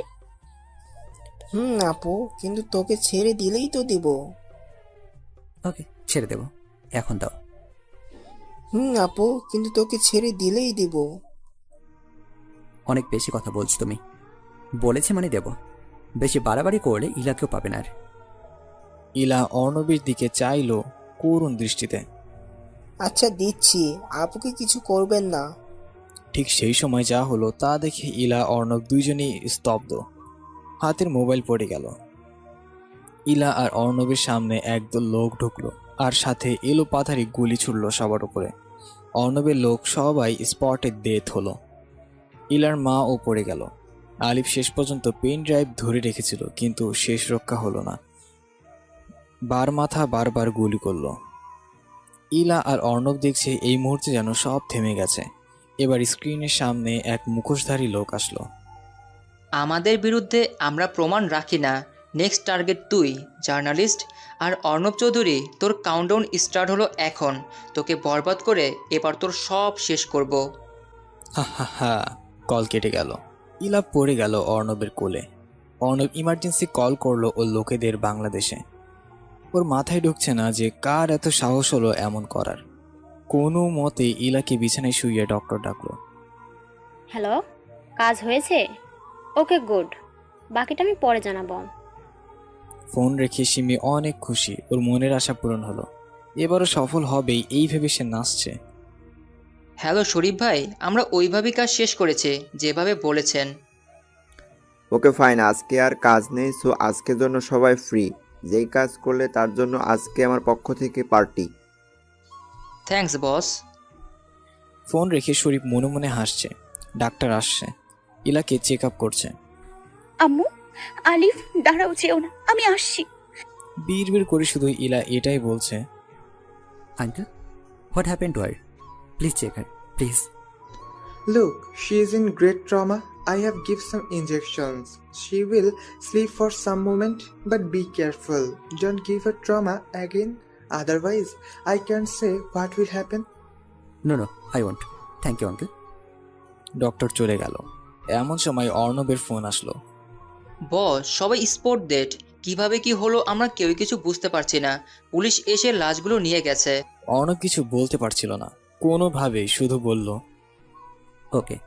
আপু, কিন্তু তোকে ছেড়ে দিলেই তো দিব। ওকে, ছেড়ে দেবো, এখন দাও। আপু, কিন্তু তোকে ছেড়ে দিলেই দিব। অনেক বেশি কথা বলছো তুমি, বলেছে মানে দেব। বেশি বাড়াবাড়ি করলে ইলাকেও পাবে না আর। ইলা অর্ণবের দিকে চাইলো করুণ দৃষ্টিতে। আচ্ছা দিচ্ছি, আপুকে কিছু করবেন না। ঠিক সেই সময় যা হলো তা দেখে ইলা অর্ণব দুইজনেই স্তব্ধ। হাতের মোবাইল পড়ে গেল। ইলা আর অর্ণবের সামনে একদল লোক ঢুকলো, আর সাথে এলো পাথারি গুলি ছুড়ল সবার উপরে। অর্ণবের লোক সবাই স্পটে ডেথ হলো। ইলার মাও পড়ে গেল। আলিফ শেষ পর্যন্ত পেন ড্রাইভ ধরে রেখেছিল, কিন্তু শেষ রক্ষা হলো না। মাথা বারবার গুলি করলো। ইলা আর অর্ণব দেখছে এই মুহূর্তে যেন সব থেমে গেছে। এবার স্ক্রিনের সামনে এক মুখোশধারী লোক আসলো। আমাদের বিরুদ্ধে আমরা প্রমাণ রাখি না। নেক্সট টার্গেট তুই, জার্নালিস্ট। আর অর্ণব চৌধুরী, তোর কাউন্টডাউন স্টার্ট হলো এখন। তোকে বরবাদ করে এবার তোর সব শেষ করব। হা হা হা, কল কেটে গেল। ইলা পড়ে গেল অর্ণবের কোলে। অর্ণব ইমার্জেন্সি কল করলো ওর লোকেদের বাংলাদেশে। ওর মাথায় ঢুকছে না যে কার এত সাহস হলো এমন করার। কোনো মতে ইলাকে বিছানায় শুইয়ে ডক্টর ডাকলো। হ্যালো, কাজ হয়েছে? ওকে গুড, বাকিটা আমি পরে জানাবো। ফোন রেখে সিমি অনেক খুশি, ওর মনের আশা পূরণ হলো। এবারও সফল হবেই এই ভেবে সে নাচছে। হ্যালো শরীফ ভাই, আমরা ওইভাবেই কাজ শেষ করেছি যেভাবে বলেছেন। ওকে ফাইন, আজকে আর কাজ নেই, সো আজকের জন্য সবাই ফ্রি। যেই কাজ করলে তার জন্য আজকে আমার পক্ষ থেকে পার্টি। থ্যাঙ্কস বস। ফোন রেখে শরীফ মনে মনে হাসছে। ডাক্তার আসছে, ইলাকে চেক আপ করছে। আম্মু, আলিফ দাঁড়াও, যেও না, আমি আসছি। বিড়বিড় করে শুধু ইলা এটাই বলছে। Uncle, what happened to her? Please check her, please. Look, she is in great trauma. I have give some injections. She will sleep for some moment, but be careful. Don't give her trauma again. Otherwise, I can't say what will happen. No no, I want. Thank you uncle. Doctor চলে গেল। এমন সময় অর্ণবের phone আসলো। বস, সবাই spot date. কিভাবে কি হলো আমরা কেউই কিছু বুঝতে পারছি না। পুলিশ এসে লাশগুলো নিয়ে গেছে। অর্ণব কিছু বলতে পারছিল না, কোনোভাবেই শুধু বলল, ওকে,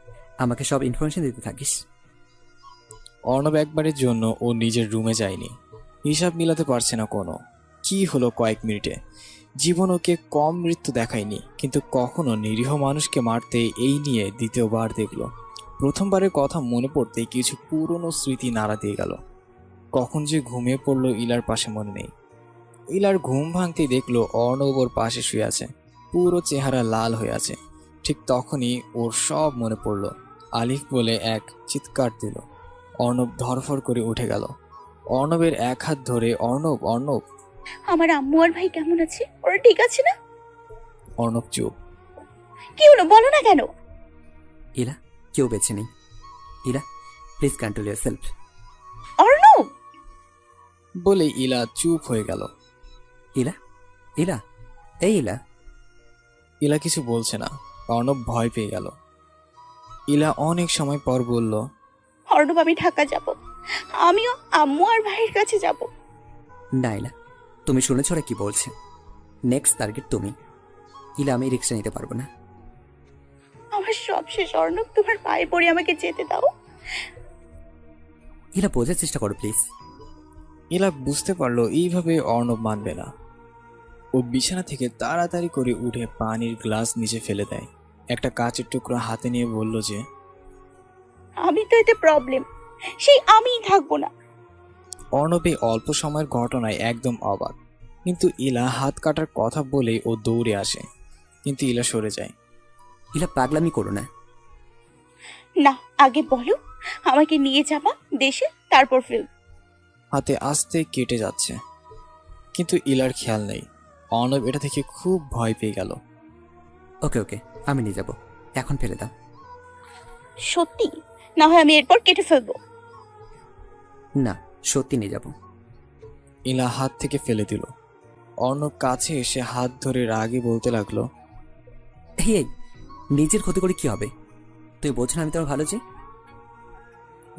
আমাকে সব ইনফরমেশন দিতে থাকিস। অর্ণব একবারের জন্য ও নিজের রুমে যায়নি। হিসাব মিলাতে পারছে না কোনো। কি হলো কয়েক মিনিটে? জীবন ওকে কম মৃত্যু দেখায়নি, কিন্তু কখনো নিরীহ মানুষকে মারতে এই নিয়ে দ্বিতীয়বার দেখলো। প্রথমবারের কথা মনে পড়তেই কিছু পুরনো স্মৃতি নাড়া দিয়ে গেল। কখন যে ঘুমিয়ে পড়লো ইলার পাশে মনে নেই। ইলার ঘুম ভাঙতেই দেখলো অর্ণব ওর পাশে শুয়ে আছে, পুরো চেহারা লাল হয়ে আছে। ঠিক তখনই ওর সব মনে পড়ল। আলিফ বলে এক চিৎকার দিল। অর্ণব ধরফর করে উঠে গেল। অর্ণবের এক হাত ধরে, অর্ণব অর্ণব। আমার আম্মু আর ভাই কেমন আছে? ওরা ঠিক আছে না? অর্ণব চুপ। কি হলো, বলো না কেন? ইলা, কেউ বেঁচে নেই। ইলা, please control your self. Arnab বলে ইলা চুপ হয়ে গেল। ইলা, ইলা, এই ইলা। ইলা কিছু বলছে না। অর্ণব ভয় পেয়ে গেল। ইলা অনেক সময় পর বলল, অর্ণব, আমি ঢাকা যাব। আমিও আম্মু আর ভাইয়ের কাছে যাব। না ইলা, তুমি শুনেছ ওরা কি বলছে? নেক্সট টার্গেট তুমি। ইলা, আমি রিক্সা নিতে পারবো না। আমার সব শেষ অর্ণব, তোমার পায়ে পড়ে আমাকে যেতে দাও। ইলা, বোঝার চেষ্টা করো প্লিজ। ইলা বুঝতে পারলো এইভাবে অর্ণব মানবে না। ও বিছানা থেকে তাড়াতাড়ি করে উঠে পানির গ্লাস নিচে ফেলে দেয়। একটা কাচের টুকরো হাতে নিয়ে বলল যে, আমি তো এতে প্রবলেম, সেই আমিই থাকবো না। অর্ণবে অল্প সময়ের ঘটনায় একদম অবাক। কিন্তু ইলা হাত কাটার কথা বলেই ও দৌড়ে আসে, কিন্তু ইলা সরে যায়। ইলা, পাগলামি করো না। না, আগে বলো আমাকে নিয়ে যাবা দেশে, তারপর ফিল্ম। হাতে আস্তে কেটে যাচ্ছে, কিন্তু ইলার খেয়াল নেই। অর্ণব এটা থেকে খুব ভয় পেয়ে গেল। ওকে ওকে, আমি নিয়ে যাব, এখন ফেলে দাও। সত্যি? না হয় আমি এরপর কেটে ফেলবো। না, সত্যি নিয়ে যাব। ইলা হাত থেকে ফেলে দিল। অর্ণব কাছে এসে হাত ধরে রাগে বলতে লাগলো, এই নিজের ক্ষতি করে কি হবে? তুই বোঝ না আমি তোমার ভালো চাই?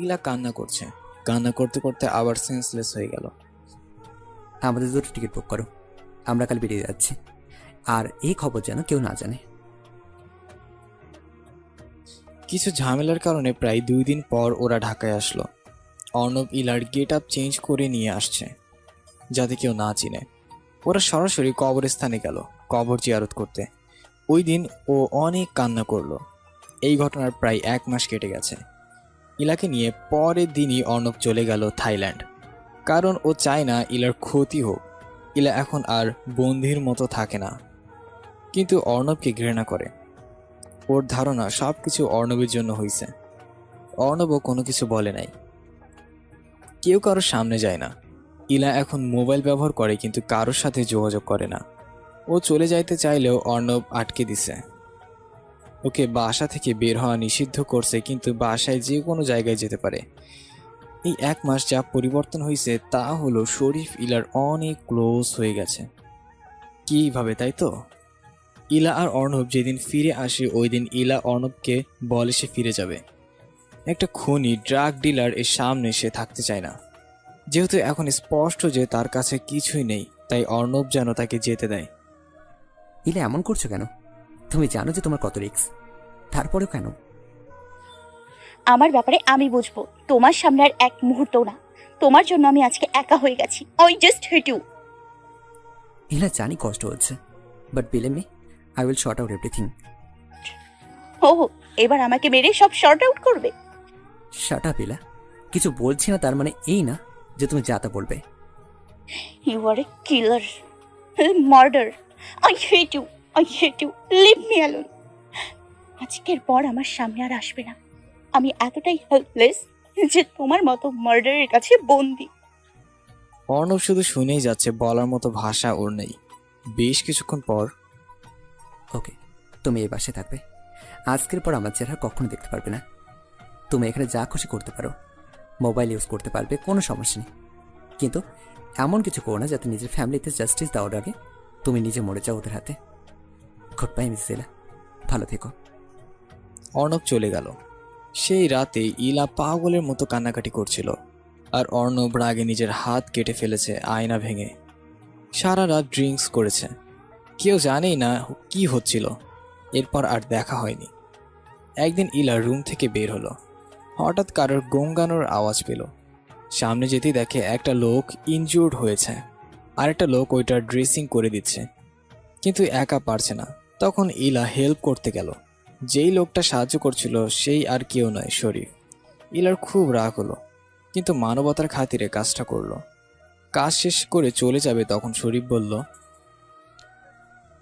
ইলা কান্না করছে। কান্না করতে করতে আবার সেন্সলেস হয়ে গেল। আমাদের দুটো টিকিট বুক করো, আমরা কাল বেরিয়ে যাচ্ছি। আর এই খবর যেন কেউ না জানে। কিছু ঝামেলার কারণে প্রায় 2 দিন পর ওরা ঢাকায় আসলো। অর্ণব ইলার গেট আপ চেঞ্জ করে নিয়ে আসছে যাতে কেউ না চিনে। ওরা সরাসরি কবরস্থানে গেল কবর জিয়ারত করতে। ওই দিন ও অনেক কান্না করলো। এই ঘটনার প্রায় 1 মাস কেটে গেছে। ইলাকে নিয়ে পরের দিনই অর্ণব চলে গেল থাইল্যান্ড, কারণ ও চায় না ইলার ক্ষতি হোক। ইলা এখন আর বন্দির মতো থাকে না, কিন্তু অর্ণবকে ঘৃণা করে। ওর ধারণা সবকিছু অর্ণবের জন্য হয়েছে। অর্ণবও কোনো কিছু বলে নাই, কেউ কারোর সামনে যায় না। ইলা এখন মোবাইল ব্যবহার করে কিন্তু কারোর সাথে যোগাযোগ করে না। ও চলে যাইতে চাইলেও অর্ণব আটকে দিছে। ওকে বাসা থেকে বের হওয়া নিষিদ্ধ করছে, কিন্তু বাসায় যে কোনো জায়গায় যেতে পারে। এই 1 মাস যা পরিবর্তন হয়েছে তা হলো শরীফ ইলার অনেক ক্লোজ হয়ে গেছে। কিভাবে, তাই তো? ইলা আর অর্ণব যেদিন ফিরে আসে ওই দিন ইলা অর্ণবকে বলে সে ফিরে যাবে। একটা খুনি ড্রাগ ডিলার এর সামনে সে থাকতে চায় না। যেহেতু এখন স্পষ্ট যে তার কাছে কিছুই নেই, তাই অর্ণব যেন তাকে যেতে দেয়। ইলে এমন করছো কেন? তুমি জানো যে তোমার কত রিস্ক, তারপরেও কেন? আমার ব্যাপারে আমি বুঝবো, তোমার সামনে আর এক মুহূর্ত না। তোমার জন্য আমি আজকে একা হয়ে গেছি। I just hate you. Ila জানি কষ্ট হচ্ছে, but believe me, I will sort out everything. ও, এবার আমাকে মেরে সব শর্ট আউট করবে? শাট আপ ইলা। কিছু বলছি না তার মানে এই না যে তুমি যা তা বলবে। You are a killer, murder. I hate you, I hate you, leave me alone. আজকের পর আমার সামনে আর আসবে না। আমি এতটাই হেল্পলেস যে তোমার মতো মার্ডারের কাছে বন্দি। অর্ণব শুধু শুনেই যাচ্ছে, বলার মতো ভাষা ওর নেই। বেশ কিছুক্ষণ পর, ওকে, তুমি এই বাসে থাকবে। আজকের পর আমার চেহারা কখনো দেখতে পারবে না। তুমি এখানে যা খুশি করতে পারো, মোবাইল ইউজ করতে পারবে, কোনো সমস্যা নেই। কিন্তু এমন কিছু করো না যাতে নিজের ফ্যামিলিতে জাস্টিস দেওয়ার আগে তুমি নিজে মরে যাও ওদের হাতে। গুড বাই মিস ইলা, ভালো থেকো। অর্ণব চলে গেল। সেই রাতে ইলা পাগলের মতো কান্নাকাটি করছিল, আর অর্ণব রাগে নিজের হাত কেটে ফেলেছে আয়না ভেঙে। সারা রাত ড্রিঙ্কস করেছে, কেউ জানেই না কি হচ্ছিল। এরপর আর দেখা হয়নি। একদিন ইলা রুম থেকে বের হলো। হঠাৎ কারোর গঙ্গানোর আওয়াজ পেল। সামনে যেতেই দেখে একটা লোক ইনজুর্ড হয়েছে, আর একটা লোক ওইটার ড্রেসিং করে দিচ্ছে, কিন্তু একা পারছে না। তখন ইলা হেল্প করতে গেল। যেই লোকটা সাহায্য করছিল সেই আর কেউ নয়, শরীফ। ইলার খুব রাগ হলো, কিন্তু মানবতার খাতিরে কাজটা করলো। কাজ শেষ করে চলে যাবে তখন শরীফ বলল,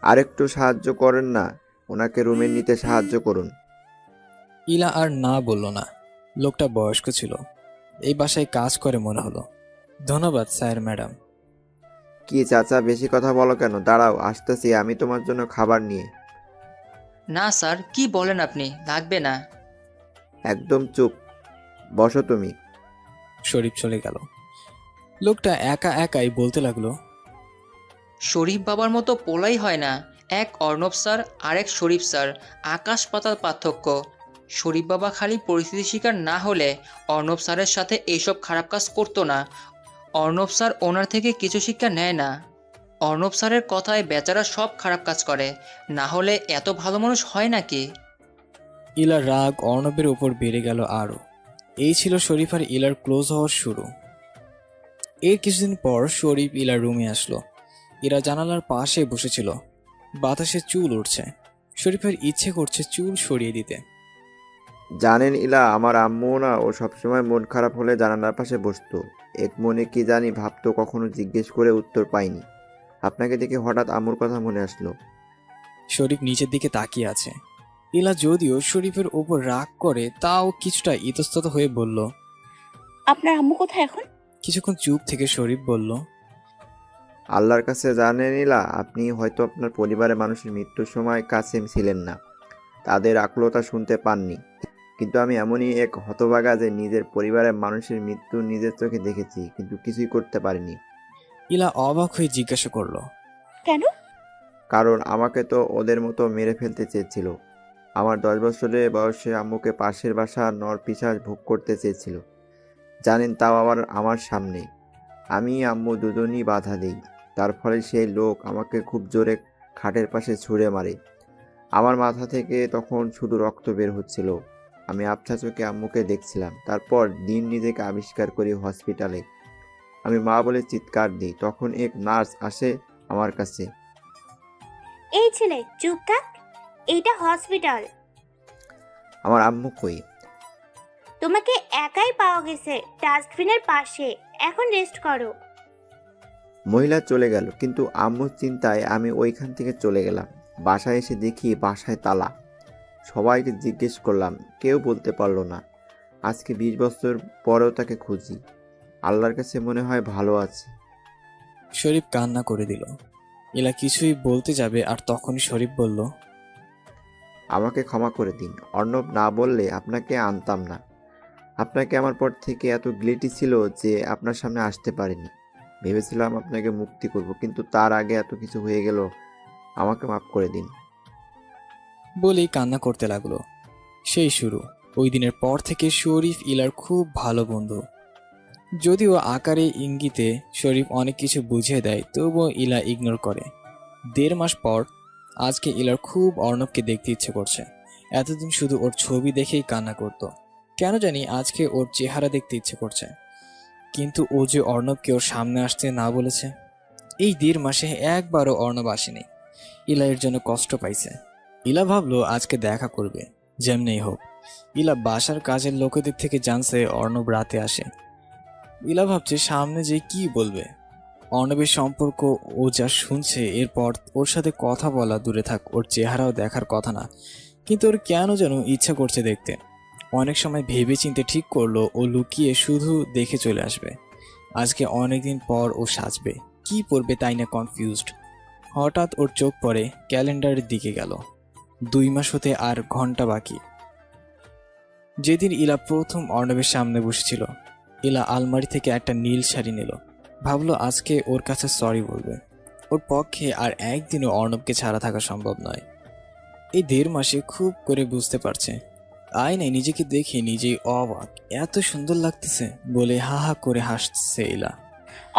আরেকটু সাহায্য করেন না, ওনাকে রুমে নিতে সাহায্য করুন। ইলা আর না বলল না। লোকটা বয়স্ক ছিল, এই বাসায় কাজ করে মনে হলো। ধন্যবাদ স্যার, ম্যাডাম। কি চাচা, বেশি কথা বলো কেন? দাঁড়াও, আসতেছি আমি তোমার জন্য খাবার নিয়ে। না স্যার, কি বলেন আপনি, লাগবে না। একদম চুপ, বসো তুমি। শরীফ চলে গেল। লোকটা একা একাই বলতে লাগলো, শরীফ বাবার মতো পোলাই হয় না। এক অর্ণব স্যার আর এক শরীফ স্যার, আকাশ পাতাল পার্থক্য। শরীফ বাবা খালি পরিস্থিতি শিকার না হলে অর্ণব স্যারের সাথে এইসব খারাপ কাজ করতো না। অর্ণব স্যার ওনার থেকে কিছু শিক্ষা নেয় না। অর্ণব স্যারের কথায় বেচারা সব খারাপ কাজ করে, না হলে এত ভালো মানুষ হয় নাকি? ইলার রাগ অর্ণবের উপর বেড়ে গেল আরও। এই ছিল শরীফ আর ইলার ক্লোজ হওয়ার শুরু। এর কিছুদিন পর শরীফ ইলার রুমে আসলো। ইরা জানালার পাশে বসেছিল, বাতাসে চুল উঠছে। শরীফের ইচ্ছে করছে চুল সরিয়ে দিতে। জানেন ইলা, আমার আম্মু না, ও সবসময় মন খারাপ হলে জানালার পাশে বসতো। এক মনে কি জানি ভাবতো, কখনো জিজ্ঞেস করে উত্তর পাইনি। আপনাকে দেখে হঠাৎ আম্মুর কথা মনে আসলো। শরীফ নিচের দিকে তাকিয়ে আছে। ইলা যদিও শরীফের ওপর রাগ করে, তাও কিছুটা ইতস্তত হয়ে বলল, আপনার আম্মু কোথায় এখন? কিছুক্ষণ চুপ থেকে শরীফ বলল, আল্লাহর কাছে জানেন ইলা, আপনি হয়তো আপনার পরিবারের মানুষের মৃত্যুর সময় কাছে ছিলেন না, তাদের আকুলতা শুনতে পাননি, কিন্তু আমি এমনই এক হতভাগা যে নিজের পরিবারের মানুষের মৃত্যু নিজের চোখে দেখেছি, কিন্তু কিছুই করতে পারিনি। ইলা অবাক হয়ে জিজ্ঞাসা করলো, কেন? কারণ আমাকে তো ওদের মতো মেরে ফেলতে চেয়েছিল। আমার 10 বছরের বয়সে আম্মুকে পাশের বাসা নরপিশাচ ভোগ করতে চেয়েছিল, জানেন, তাও আবার আমার সামনে। আমি আম্মু দুজনই বাধা দিই। তার ফলে সেই লোক আমাকে খুব জোরে খাটের পাশে ছুঁড়ে মারে। আমার মাথা থেকে তখন শুধু রক্ত বের হচ্ছিল। আমি আবছা চোখে আম্মুকে দেখছিলাম। তারপর দিন নিজেকে আবিষ্কার করি হসপিটালে। আমি মা বলে চিৎকার দিই। তখন এক নার্স আসে আমার কাছে। এই ছেলে চুপ থাক, এইটা হসপিটাল। আমার আম্মু কই? তোমাকে একাই পাওয়া গেছে ডাস্টবিনের পাশে, এখন রেস্ট করো। মহিলা চলে গেল, কিন্তু আম্মুর চিন্তায় আমি ওইখান থেকে চলে গেলাম। বাসায় এসে দেখি বাসায় তালা। সবাইকে জিজ্ঞেস করলাম, কেউ বলতে পারলো না। আজকে 20 বছর পরেও তাকে খুঁজি। আল্লাহর কাছে মনে হয় ভালো আছে। শরীফ কান্না করে দিল। ইলা কিছুই বলতে যাবে আর তখনই শরীফ বলল, আমাকে ক্ষমা করে দিন। অর্ণব না বললে আপনাকে আনতাম না। আপনাকে আমার পর থেকে এত গিল্টি ছিল যে আপনার সামনে আসতে পারিনি। ভেবেছিলাম আপনাকে মুক্তি করব, কিন্তু তার আগে এত কিছু হয়ে গেল। আমাকে মাফ করে দিন। বলেই কান্না করতে লাগলো। সেই শুরু। ওই দিনের পর থেকে শরীফ ইলার খুব ভালো বন্ধু। যদিও আকারে ইঙ্গিতে শরীফ অনেক কিছু বুঝিয়ে দেয়, তবুও ইলা ইগনোর করে। 1.5 মাস পর আজকে ইলার খুব অর্ণবকে দেখতে ইচ্ছে করছে। এতদিন শুধু ওর ছবি দেখেই কান্না করত। কেন জানি আজকে ওর চেহারা দেখতে ইচ্ছে করছে। কিন্তু ও যে অর্ণবকে ওর সামনে আসতে না বলেছে। এই 1.5 মাসে একবারও অর্ণব আসেনি। ইলা এর জন্য কষ্ট পাইছে। ইলা ভাবলো আজকে দেখা করবে, যেমনেই হোক। ইলা বাসার কাজের লোকেদের থেকে জানছে অর্ণব রাতে আসে। ইলা ভাবছে সামনে যে কি বলবে। অর্ণবের সম্পর্ক ও যা শুনছে, এরপর ওর সাথে কথা বলা দূরে থাক, ওর চেহারাও দেখার কথা না। কিন্তু ওর কেন যেন ইচ্ছা করছে দেখতে। অনেক সময় ভেবে চিন্তে ঠিক করলো ও লুকিয়ে শুধু দেখে চলে আসবে। আজকে অনেকদিন পর ও সাজবে, কি পরবে তাই না কনফিউজড। হঠাৎ ওর চোখ পড়ে ক্যালেন্ডারের দিকে গেল। 2 মাস হতে আর ঘন্টা বাকি। যেদিন ইলা প্রথম অর্ণবের সামনে বসেছিল, ইলা আলমারি থেকে একটা নীল শাড়ি নিল। ভাবলো আজকে ওর কাছে সরি বলবে। ওর পক্ষে আর একদিনও অর্ণবকে ছাড়া থাকা সম্ভব নয়। এই 1.5 মাসে খুব করে বুঝতে পারছে। আয়নায় নিজেকে দেখে নিজেই অবাক, এত সুন্দর লাগতেছে বলে হা হা করে হাসছে ইলা।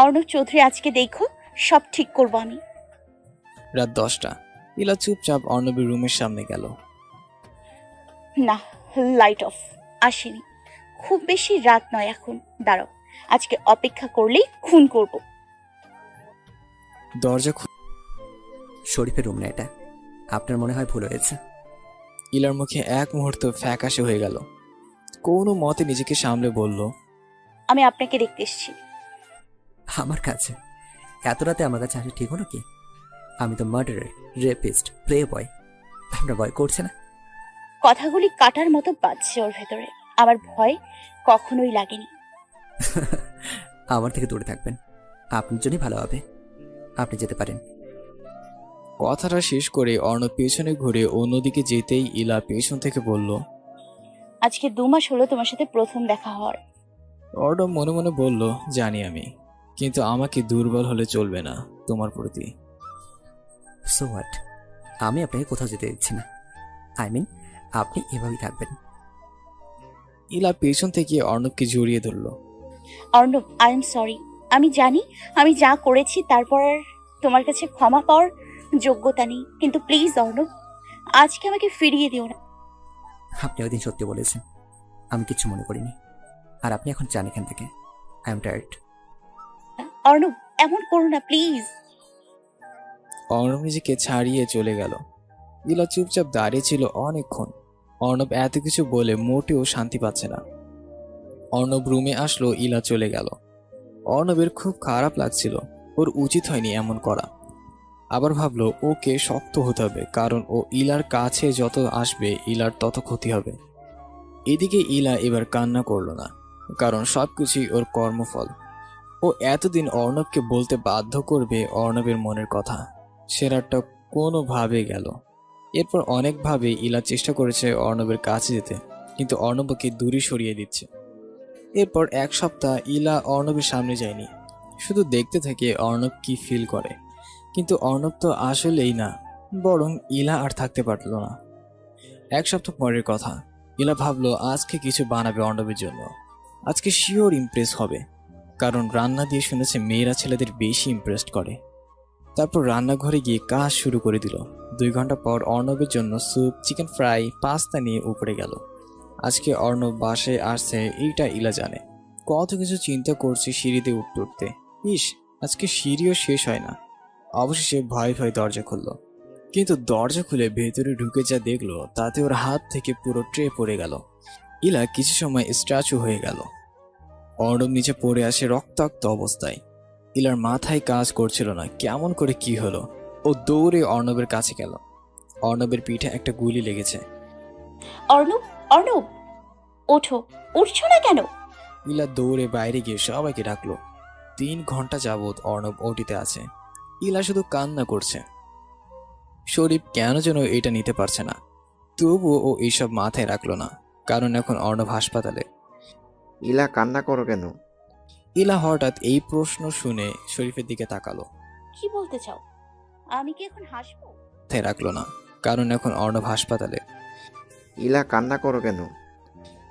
অর্ণব চৌধুরী, আজকে দেখো সব ঠিক করবো আমি। রাত 10টা। ইলা চুপচাপ অর্ণবের রুমের সামনে গেল। না, লাইট অফ। আসেনি, খুব বেশি রাত নয় এখন। দাঁড়াও, আজকে অপেক্ষা করলেই খুন করব। দরজা শরীফের রুম না এটা। আপনার মনে হয় ভুল হয়েছে। ইলার মুখে এক মুহূর্ত ফ্যাকাশে হয়ে গেল। কোনো মতে নিজেকে সামলে বলল, আমি আপনাকে দেখতে এসেছি। আমার কাছে এত রাতে আমার কাছে আসা ঠিক হলো কি? আমি তো মার্ডারার, রেপিস্ট, প্লে বয়। আপনার ভয় করছে না? কথাগুলি কাটার মতো বাজছে ওর ভেতরে। আমার ভয় কখনোই লাগেনি। আমার থেকে দূরে থাকবেন, আপনার জন্যই ভালো হবে। আপনি যেতে পারেন। কথাটা শেষ করে অর্ণব পেছনে ঘুরে অন্যদিকে যেতেই ইলা পেছন থেকে বলল, আজকে 2 মাস হলো তোমার সাথে প্রথম দেখা হওয়ার। অর্ণব মনে মনে বলল, জানি আমি, কিন্তু আমাকে দুর্বল হলে চলবে না তোমার প্রতি। So what? আমি আপনাকে কোথাও যেতে দিচ্ছি না। আই মিন, আপনি এভাবেই থাকবেন। ইলা পেছন থেকে অর্ণবকে জড়িয়ে ধরল। Arnab, I am sorry. আমি জানি আমি যা করেছি তারপর আর তোমার কাছে ক্ষমা পাওয়ার যোগ্যতা নেই, কিন্তু প্লিজ অর্ণব, আজকে আমাকে ফিরিয়ে দিও না। আপনি ওই দিন সত্যি বলেছেন, আমি কিচ্ছু মনে করিনি। আর আপনি এখন যান এখান থেকে। I am tired. অর্ণব, এমন করো না প্লিজ। অর্ণব নিজেকে ছাড়িয়ে চলে গেল। ইলা চুপচাপ দাঁড়িয়ে ছিল অনেকক্ষণ। অর্ণব এত কিছু বলে মোটেও শান্তি পাচ্ছে না। অর্ণব রুমে আসলো, ইলা চলে গেল। অর্ণবের খুব খারাপ লাগছিল। ওর উচিত হয়নি এমন করা। আবার ভাবলো ওকে শক্ত হতে হবে, কারণ ও ইলার কাছে যত আসবে ইলার তত ক্ষতি হবে। এদিকে ইলা এবার কান্না করলো না, কারণ সবকিছুই ওর কর্মফল। ও এতদিন অর্ণবকে বলতে বাধ্য করবে অর্ণবের মনের কথা, সেরাটা কোনোভাবে গেল। এরপর অনেকভাবে ইলা চেষ্টা করেছে অর্ণবের কাছে যেতে, কিন্তু অর্ণবকে দূরে সরিয়ে দিচ্ছে। এরপর 1 সপ্তাহ ইলা অর্ণবের সামনে যায়নি। শুধু দেখতে থাকে অর্ণব কি ফিল করে। কিন্তু অর্ণব তো আসলেই না, বরং ইলা আর থাকতে পারলো না। এক সপ্তাহ পরের কথা, ইলা ভাবলো আজকে কিছু বানাবে অর্ণবের জন্য। আজকে শিওর ইমপ্রেস হবে, কারণ রান্না দিয়ে শুনেছে মেয়েরা ছেলেদের বেশি ইমপ্রেসড করে। তারপর রান্নাঘরে গিয়ে কাজ শুরু করে দিল। 2 ঘন্টা পর অর্ণবের জন্য স্যুপ, চিকেন ফ্রাই, পাস্তা নিয়ে উপরে গেল। আজকে অর্ণব বাসায় আসছে এইটা ইলা জানে। কত কিছু চিন্তা করছে সিঁড়িতে উঠতে উঠতে। ইস, আজকে সিঁড়িও শেষ হয় না। অবশেষে ভয় ভয় দরজা খুলল, কিন্তু দরজা খুলে ভেতরে ঢুকে যা দেখলো তাতে ওর হাত থেকে পুরো ট্রে পড়ে গেল। ইলা কিছু সময় স্ট্যাচু হয়ে গেল। অর্ণব নিচে পড়ে আসে রক্তাক্ত অবস্থায়। ইলার মাথায় কাজ করছিল না, কেমন করে কি হলো। ও দৌড়ে অর্ণবের কাছে গেল। অর্ণবের পিঠে একটা গুলি লেগেছে। অর্ণব, অর্ণব, ওঠো, উঠছো না কেন? ইলা দৌড়ে বাইরে গিয়ে সবাইকে ডাকলো। 3 ঘন্টা যাবৎ অর্ণব ওটিতে আছে। ইলা শুধু কান্না করছে। শরীফ কেন যেন এটা নিতে পারছে না, তবুও ও এইসব মাথায় রাখলো না, কারণ এখন অর্ণব হাসপাতালে। ইলা কান্না করো কেন? ইলা হঠাৎ এই প্রশ্ন শুনে শরীফের দিকে তাকালো। কি বলতে চাও? আমি কি এখন হাসবো? মাথায় রাখলো না, কারণ এখন অর্ণব হাসপাতালে। ইলা কান্না করো কেন?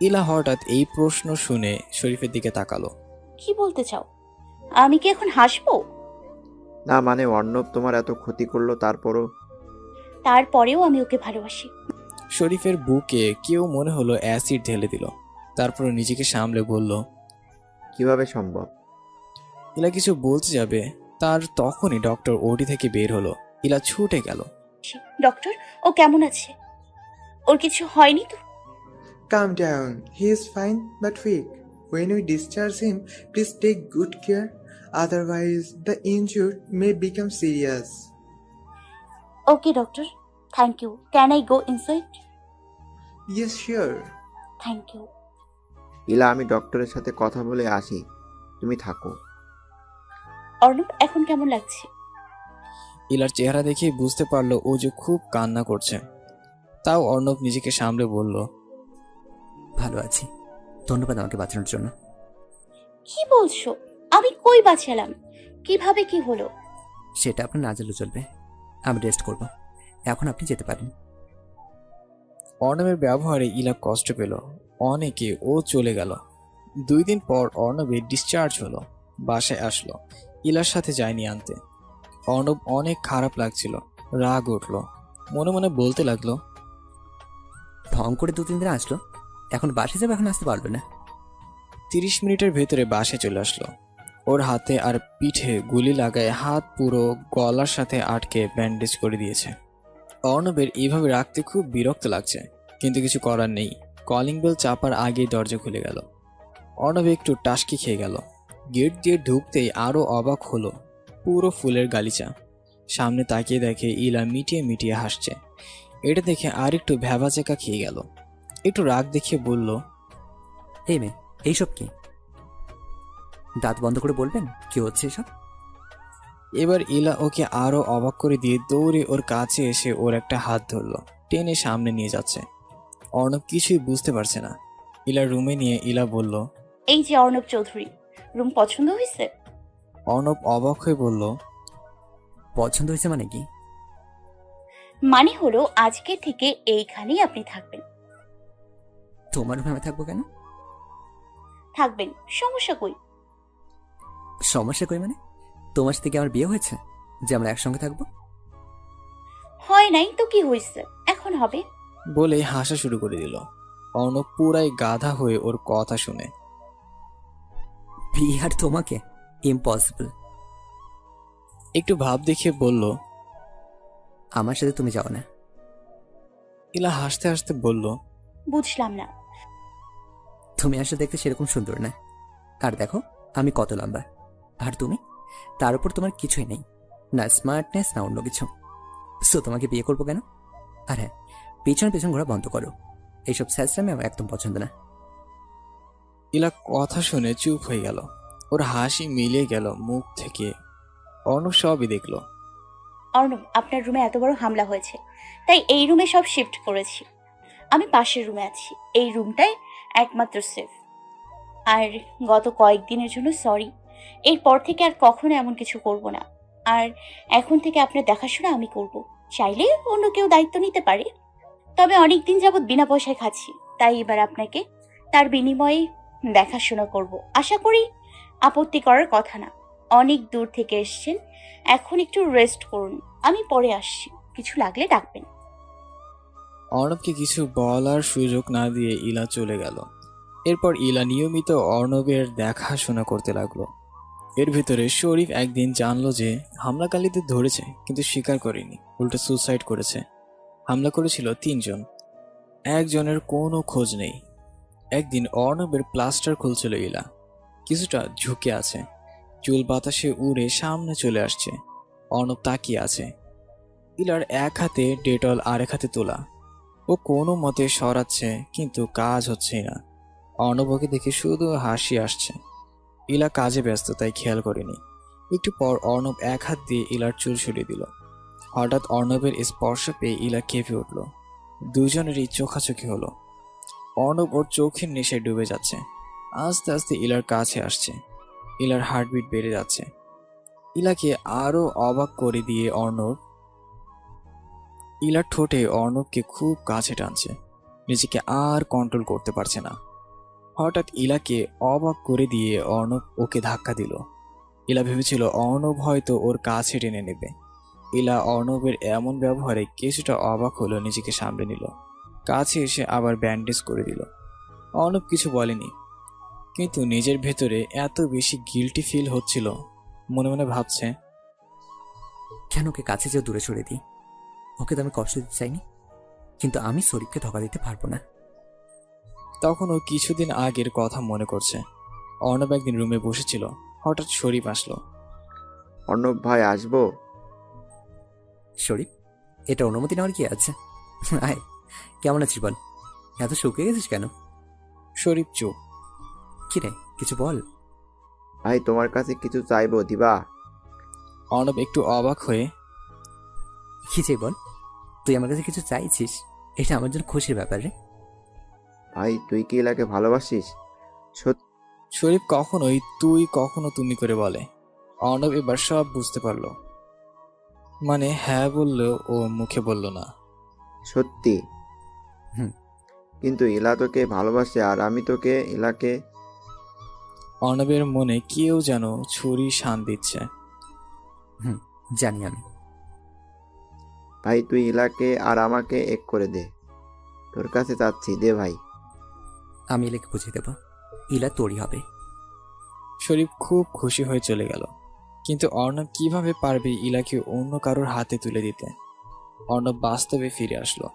ইলা হঠাৎ এই প্রশ্ন শুনে শরীফের দিকে তাকালো। কি বলতে চাও? আমি কি এখন হাসবো? না মানে অর্ণব তোমার এত ক্ষতি করলো, তারপরেও আমি ওকে ভালোবাসি। শরীফের বুকে কেউ মনে হলো অ্যাসিড ঢেলে দিল। তারপর নিজেকে সামলে বলল, কিভাবে সম্ভব? ইলা কিছু বলতে যাবে, তার তখনই ডক্টর ওটি থেকে বের হলো। ইলা ছুটে গেল। ডক্টর, ও কেমন আছে? ওর কিছু হয়নি তো? Calm down. He is fine but weak. When we discharge him, please take good care. Otherwise, the injury may become serious. Okay doctor, thank you. Can I go inside? Yes, sure. Thank you. Ila আমি ডক্টরের সাথে কথা বলে আসি, তুমি থাকো। অর্ণব, এখন কেমন লাগছে? ইলার চেহারা দেখে বুঝতে পারলো ও যে খুব কান্না করছে। তাও অর্ণব নিজেকে সামলে বলল, ভালো আছি, ধন্যবাদ আমাকে বাঁচানোর জন্য। কি বলছো? আমি কই বাঁচালাম? কিভাবে কি হলো? সেটা আপনার না জানলে চলবে। আমি রেস্ট করব, এখন আপনি যেতে পারেন। অর্ণবের ব্যবহারে ইলা কষ্ট পেল অনেকে। ও চলে গেল। 2 দিন পর অর্ণবের ডিসচার্জ হলো। বাসায় আসলো, ইলার সাথে যায়নি আনতে। অর্ণব অনেক খারাপ লাগছিল, রাগ উঠল। মনে মনে বলতে লাগলো, ঢং করে 2-3 দিন আসলো, এখন বাসে যাবে, এখন আসতে পারবে না। 30 মিনিটের ভেতরে বাসে চলে আসলো। ওর হাতে আর পিঠে গুলি লাগায় হাত পুরো গলার সাথে আটকে ব্যান্ডেজ করে দিয়েছে। অর্ণবের এইভাবে রাখতে খুব বিরক্ত লাগছে, কিন্তু কিছু করার নেই। কলিং বেল চাপার আগেই দরজা খুলে গেল। অর্ণব একটু টাসকি খেয়ে গেল। গেট দিয়ে ঢুকতেই আরো অবাক হলো, পুরো ফুলের গালিচা। সামনে তাকিয়ে দেখে ইলা মিটিয়ে মিটিয়ে হাসছে। এটা দেখে আর একটু ভ্যাবাচেকা খেয়ে গেল। একটু রাগ দেখিয়ে বলল, এই মেয়ে, এইসব কি? দাঁত বন্ধ করে বলবেন কি হচ্ছে এসব? এবার ইলা ওকে আরো অবাক করে দিয়ে দৌড়ে ওর কাছে এসে ওর একটা হাত ধরলো, টেনে সামনে নিয়ে যাচ্ছে। অর্ণব কিছুই বুঝতে পারছে না। ইলার রুমে নিয়ে ইলা বলল, এই যে অর্ণব চৌধুরী, রুম পছন্দ হয়েছে? অর্ণব অবাক হয়ে বলল, পছন্দ হয়েছে মানে কি? মানে হলো আজকে থেকে এইখানেই আপনি থাকবেন। তোমার রুমে আমি থাকবো কেন? থাকবেন, সমস্যা কই? সমস্যা কই মানে? তোমার সাথে কি আমার বিয়ে হয়েছে যে আমরা একসঙ্গে থাকবো? হয় নাই তো কি হয়েছে, এখন হবে। বলে হাসা শুরু করে দিল। অর্ণব পুরাই গাধা হয়ে ওর কথা শুনে। বিয়ে আর তোমাকে? ইম্পসিবল। একটু ভাব দেখিয়ে বলল, আমার সাথে তুমি যাও না। ইলা হাসতে হাসতে বলল, বুঝলাম না। তুমি আসলে দেখতে সেরকম সুন্দর না, আর দেখো আমি কত লম্বা, আর তুমি, তার উপর তোমার কিছুই নেই, না স্মার্টনেস না অন্য কিছু। সো তোমাকে বিয়ে করবো কেন? আর হ্যাঁ, পেছন পেছন ঘোরা বন্ধ করো, এইসব স্যাসরামি আমার একদম পছন্দ না। ইলা কথা শুনে চুপ হয়ে গেল। ওর হাসি মিলিয়ে গেল মুখ থেকে। অর্ণব সবই দেখলো। অর্ণব, আপনার রুমে এত বড় হামলা হয়েছে, তাই এই রুমে সব শিফট করেছি। আমি পাশের রুমে আছি, এই রুমটাই একমাত্র সেফ। আর গত কয়েকদিনের জন্য সরি, এরপর থেকে আর কখনো এমন কিছু করব না। আর এখন থেকে আপনার দেখাশোনা আমি করব। চাইলে অন্য কেউ দায়িত্ব নিতে পারে, তবে অনেকদিন যাবৎ বিনা পয়সায় খাচ্ছি, তাই এবার আপনাকে তার বিনিময়ে দেখাশোনা করব। আশা করি আপত্তি করার কথা না। অনেক দূর থেকে এসেছেন, এখন একটু রেস্ট করুন, আমি পরে আসছি, কিছু লাগলে ডাকবেন। অর্ণবকে কিছু বলার সুযোগ না দিয়ে ইলা চলে গেল। এরপর ইলা নিয়মিত অর্ণবের দেখাশোনা করতে লাগলো। এর ভিতরে শরীফ একদিন জানলো যে হামলাকারীদের ধরেছে, কিন্তু স্বীকার করেনি, উল্টো সুসাইড করেছে। হামলা করেছিল 3 জন, একজনের কোনো খোঁজ নেই। একদিন অর্ণবের প্লাস্টার খুলছিল ইলা, কিছুটা ঝুঁকে আছে, চুল বাতাসে উড়ে সামনে চলে আসছে। অর্ণব তাকিয়ে আছে, ইলার এক হাতে ডেটল আর এক হাতে তোলা। ও কোনো মতে সরাচ্ছে, কিন্তু কাজ হচ্ছেই না। অর্ণব ওকে দেখে শুধু হাসি আসছে। ইলা কাজে ব্যস্ত, তাই খেয়াল করেনি। একটু পর অর্ণব এক হাত দিয়ে ইলার চুল সরিয়ে দিল। হঠাৎ অর্ণবের স্পর্শ পেয়ে ইলা কেঁপে উঠল। দুজনেরই চোখাচোখি হলো। অর্ণব ওর চোখের নেশায় ডুবে যাচ্ছে। আস্তে আস্তে ইলার কাছে আসছে। ইলার হার্টবিট বেড়ে যাচ্ছে। ইলাকে আরো অবাক করে দিয়ে অর্ণব ইলার ঠোঁটে অর্ণবকে খুব কাছে টানছে, নিজেকে আর কন্ট্রোল করতে পারছে না। হঠাৎ ইলাকে অবাক করে দিয়ে অর্ণব ওকে ধাক্কা দিল। ইলা ভেবেছিল অর্ণব হয়তো ওর কাছে টেনে নেবে। ইলা অর্ণবের এমন ব্যবহারে কিছুটা অবাক হলো, নিজেকে সামলে নিল, কাছে এসে আবার ব্যান্ডেজ করে দিল। অর্ণব কিছু বলেনি, কিন্তু নিজের ভেতরে এত বেশি গিল্টি ফিল হচ্ছিল। মনে মনে ভাবছে, কেন ওকে কাছে যে দূরে সরে দিই? ওকে তো আমি কষ্ট দিতে চাইনি, কিন্তু আমি শরীফকে ধোকা দিতে পারবো না। তখন ও কিছুদিন আগের কথা মনে করছে। অর্ণব একদিন রুমে বসেছিল, হঠাৎ শরীফ আসলো। অর্ণব ভাই, আসবো? শরীফ, এটা অনুমতি নেওয়ার কি আছে? আয়, কেমন আছিস বল? এত শুকিয়ে গেছিস কেন? শরীফ চুপ। কি রে, কিছু বল। ভাই, তোমার কাছে কিছু চাইবো, দিবা? অর্ণব একটু অবাক হয়ে, কি চাই বল? তুই আমার কাছে কিছু চাইছিস, এটা আমার জন্য খুশির ব্যাপার রে। ভাই, তুই কি ইলাকে ভালোবাসিস? শরীফ কখনোই তুই কখনো তুমি করে বলে। অর্ণব এবার সব বুঝতে পারলো। মানে হ্যাঁ বললেও ও মুখে বলল না। সত্যি? হুম। কিন্তু ইলা তোকে ভালোবাসে, আর আমি তোকে ইলাকে। অর্ণবের মনে কেউ যেন ছুরি শান দিচ্ছে। জানি আমি। ভাই, তুই ইলাকে আর আমাকে এক করে দে, তোর কাছে চাচ্ছি, দে ভাই। আমি ইলাকে বুঝিয়ে দেবো, ইলা তোরই হবে। শরীফ খুব খুশি হয়ে চলে গেল। কিন্তু অর্ণব কিভাবে পারবে ইলাকে অন্য কারোর হাতে তুলে দিতে? অর্ণব বাস্তবে ফিরে আসলো।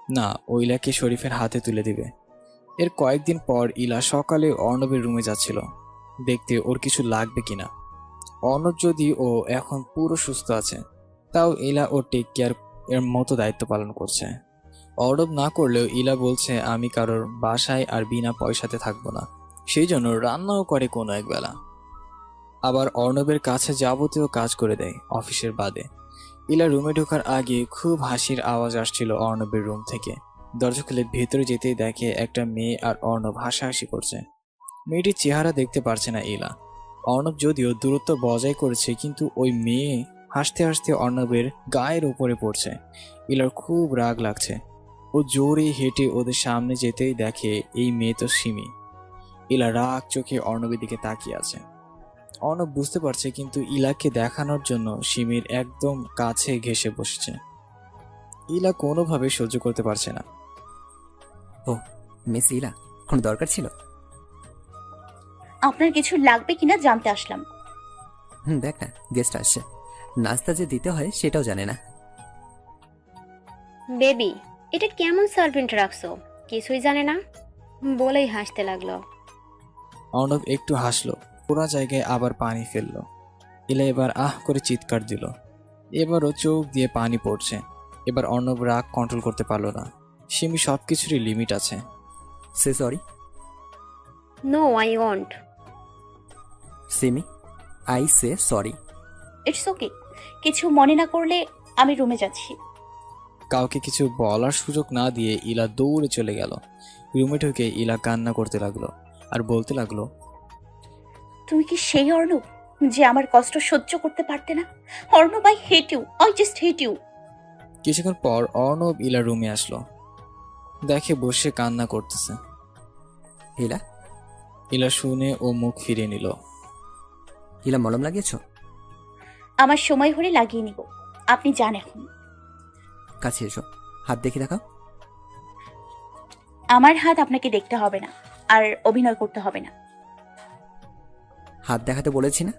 না, ও ইলাকে শরীফের হাতে তুলে দিবে। এর কয়েকদিন পর ইলা সকালে অর্ণবের রুমে যাচ্ছিল, দেখতে ওর কিছু লাগবে কিনা। অর্ণব যদি ও এখন পুরো সুস্থ আছে, তাও ইলা ওর টেক কেয়ার এর মতো দায়িত্ব পালন করছে। অর্ণব না করলেও ইলা বলছে, আমি কারোর বাসায় আর বিনা পয়সাতে থাকবো না, সেই জন্য রান্নাও করে কোনো এক বেলা। আবার অর্ণবের কাছে যাবতীয় কাজ করে দেয় অফিসের বাদে। ইলা রুমে ঢোকার আগে খুব হাসির আওয়াজ আসছিল অর্ণবের রুম থেকে। দরজা খুলে ভেতরে যেতেই দেখে একটা মেয়ে আর অর্ণব হাসাহাসি করছে। মেয়েটির চেহারা দেখতে পারছে না ইলা। অর্ণব যদিও দূরত্ব বজায় করেছে, কিন্তু ওই মেয়ে হাসতে হাসতে অর্ণবের গায়ের উপরে পড়ছে। ইলার খুব রাগ লাগছে। ও জোরে হেঁটে ওদের সামনে যেতেই দেখে এই মেয়ে তো সিমি। ইলা রাগ চোখে অর্ণবের দিকে তাকিয়ে আছে। অর্ণব বুঝতে পারছে, কিন্তু ইলাকে দেখানোর জন্য সিমির একদম কাছে ঘেঁষে বসেছে। ইলা কোনোভাবে সহ্য করতে পারছে না। ও মিস ইলা, কোনো দরকার ছিল? আপনার কিছু লাগবে কিনা জানতে আসলাম। দেখ না, গেস্ট আসছে, নাস্তা যে দিতে হয় সেটাও জানে না। বেবি, এটা কেমন সার্ভেন্ট রাখছো, কিছুই জানে না বলেই হাসতে লাগলো। অর্ণব একটু হাসলো, পুরা জায়গায় আবার পানি ফেললো। ইলা এবার আহ করে চিৎকার দিল। এবারও চোখ দিয়ে পানি পড়ছে। এবার অর্ণব রাগ কন্ট্রোল করতে পারলো না। সিমি সবকিছুরই লিমিট আছে। Say sorry. No, I want. Simi, I say sorry. It's okay, কিছু মনে না করলে আমি রুমে যাচ্ছি। কাউকে কিছু বলার সুযোগ না দিয়ে ইলা দৌড়ে চলে গেল। রুমে ঢুকে ইলা কান্না করতে লাগলো আর বলতে লাগলো, তুমি কি সেই অর্ণব যে আমার কষ্ট সহ্য করতে পারতে না? Arnab, I hate you, I just hate you. কিছুক্ষণ পর অর্ণব ইলার রুমে আসলো, দেখে বসে কান্না করতেছে। ইলা, ইলা শুনে ও মুখ ফিরিয়ে নিল। ইলা মলম লাগিয়েছ? আমার সময় হলে লাগিয়ে নিব, আপনি যান এখন। কাছে এসো, হাত দেখে দেখাও। আমার হাত আপনাকে দেখতে হবে না, আর অভিনয় করতে হবে না। হাত দেখাতে বলেছি না?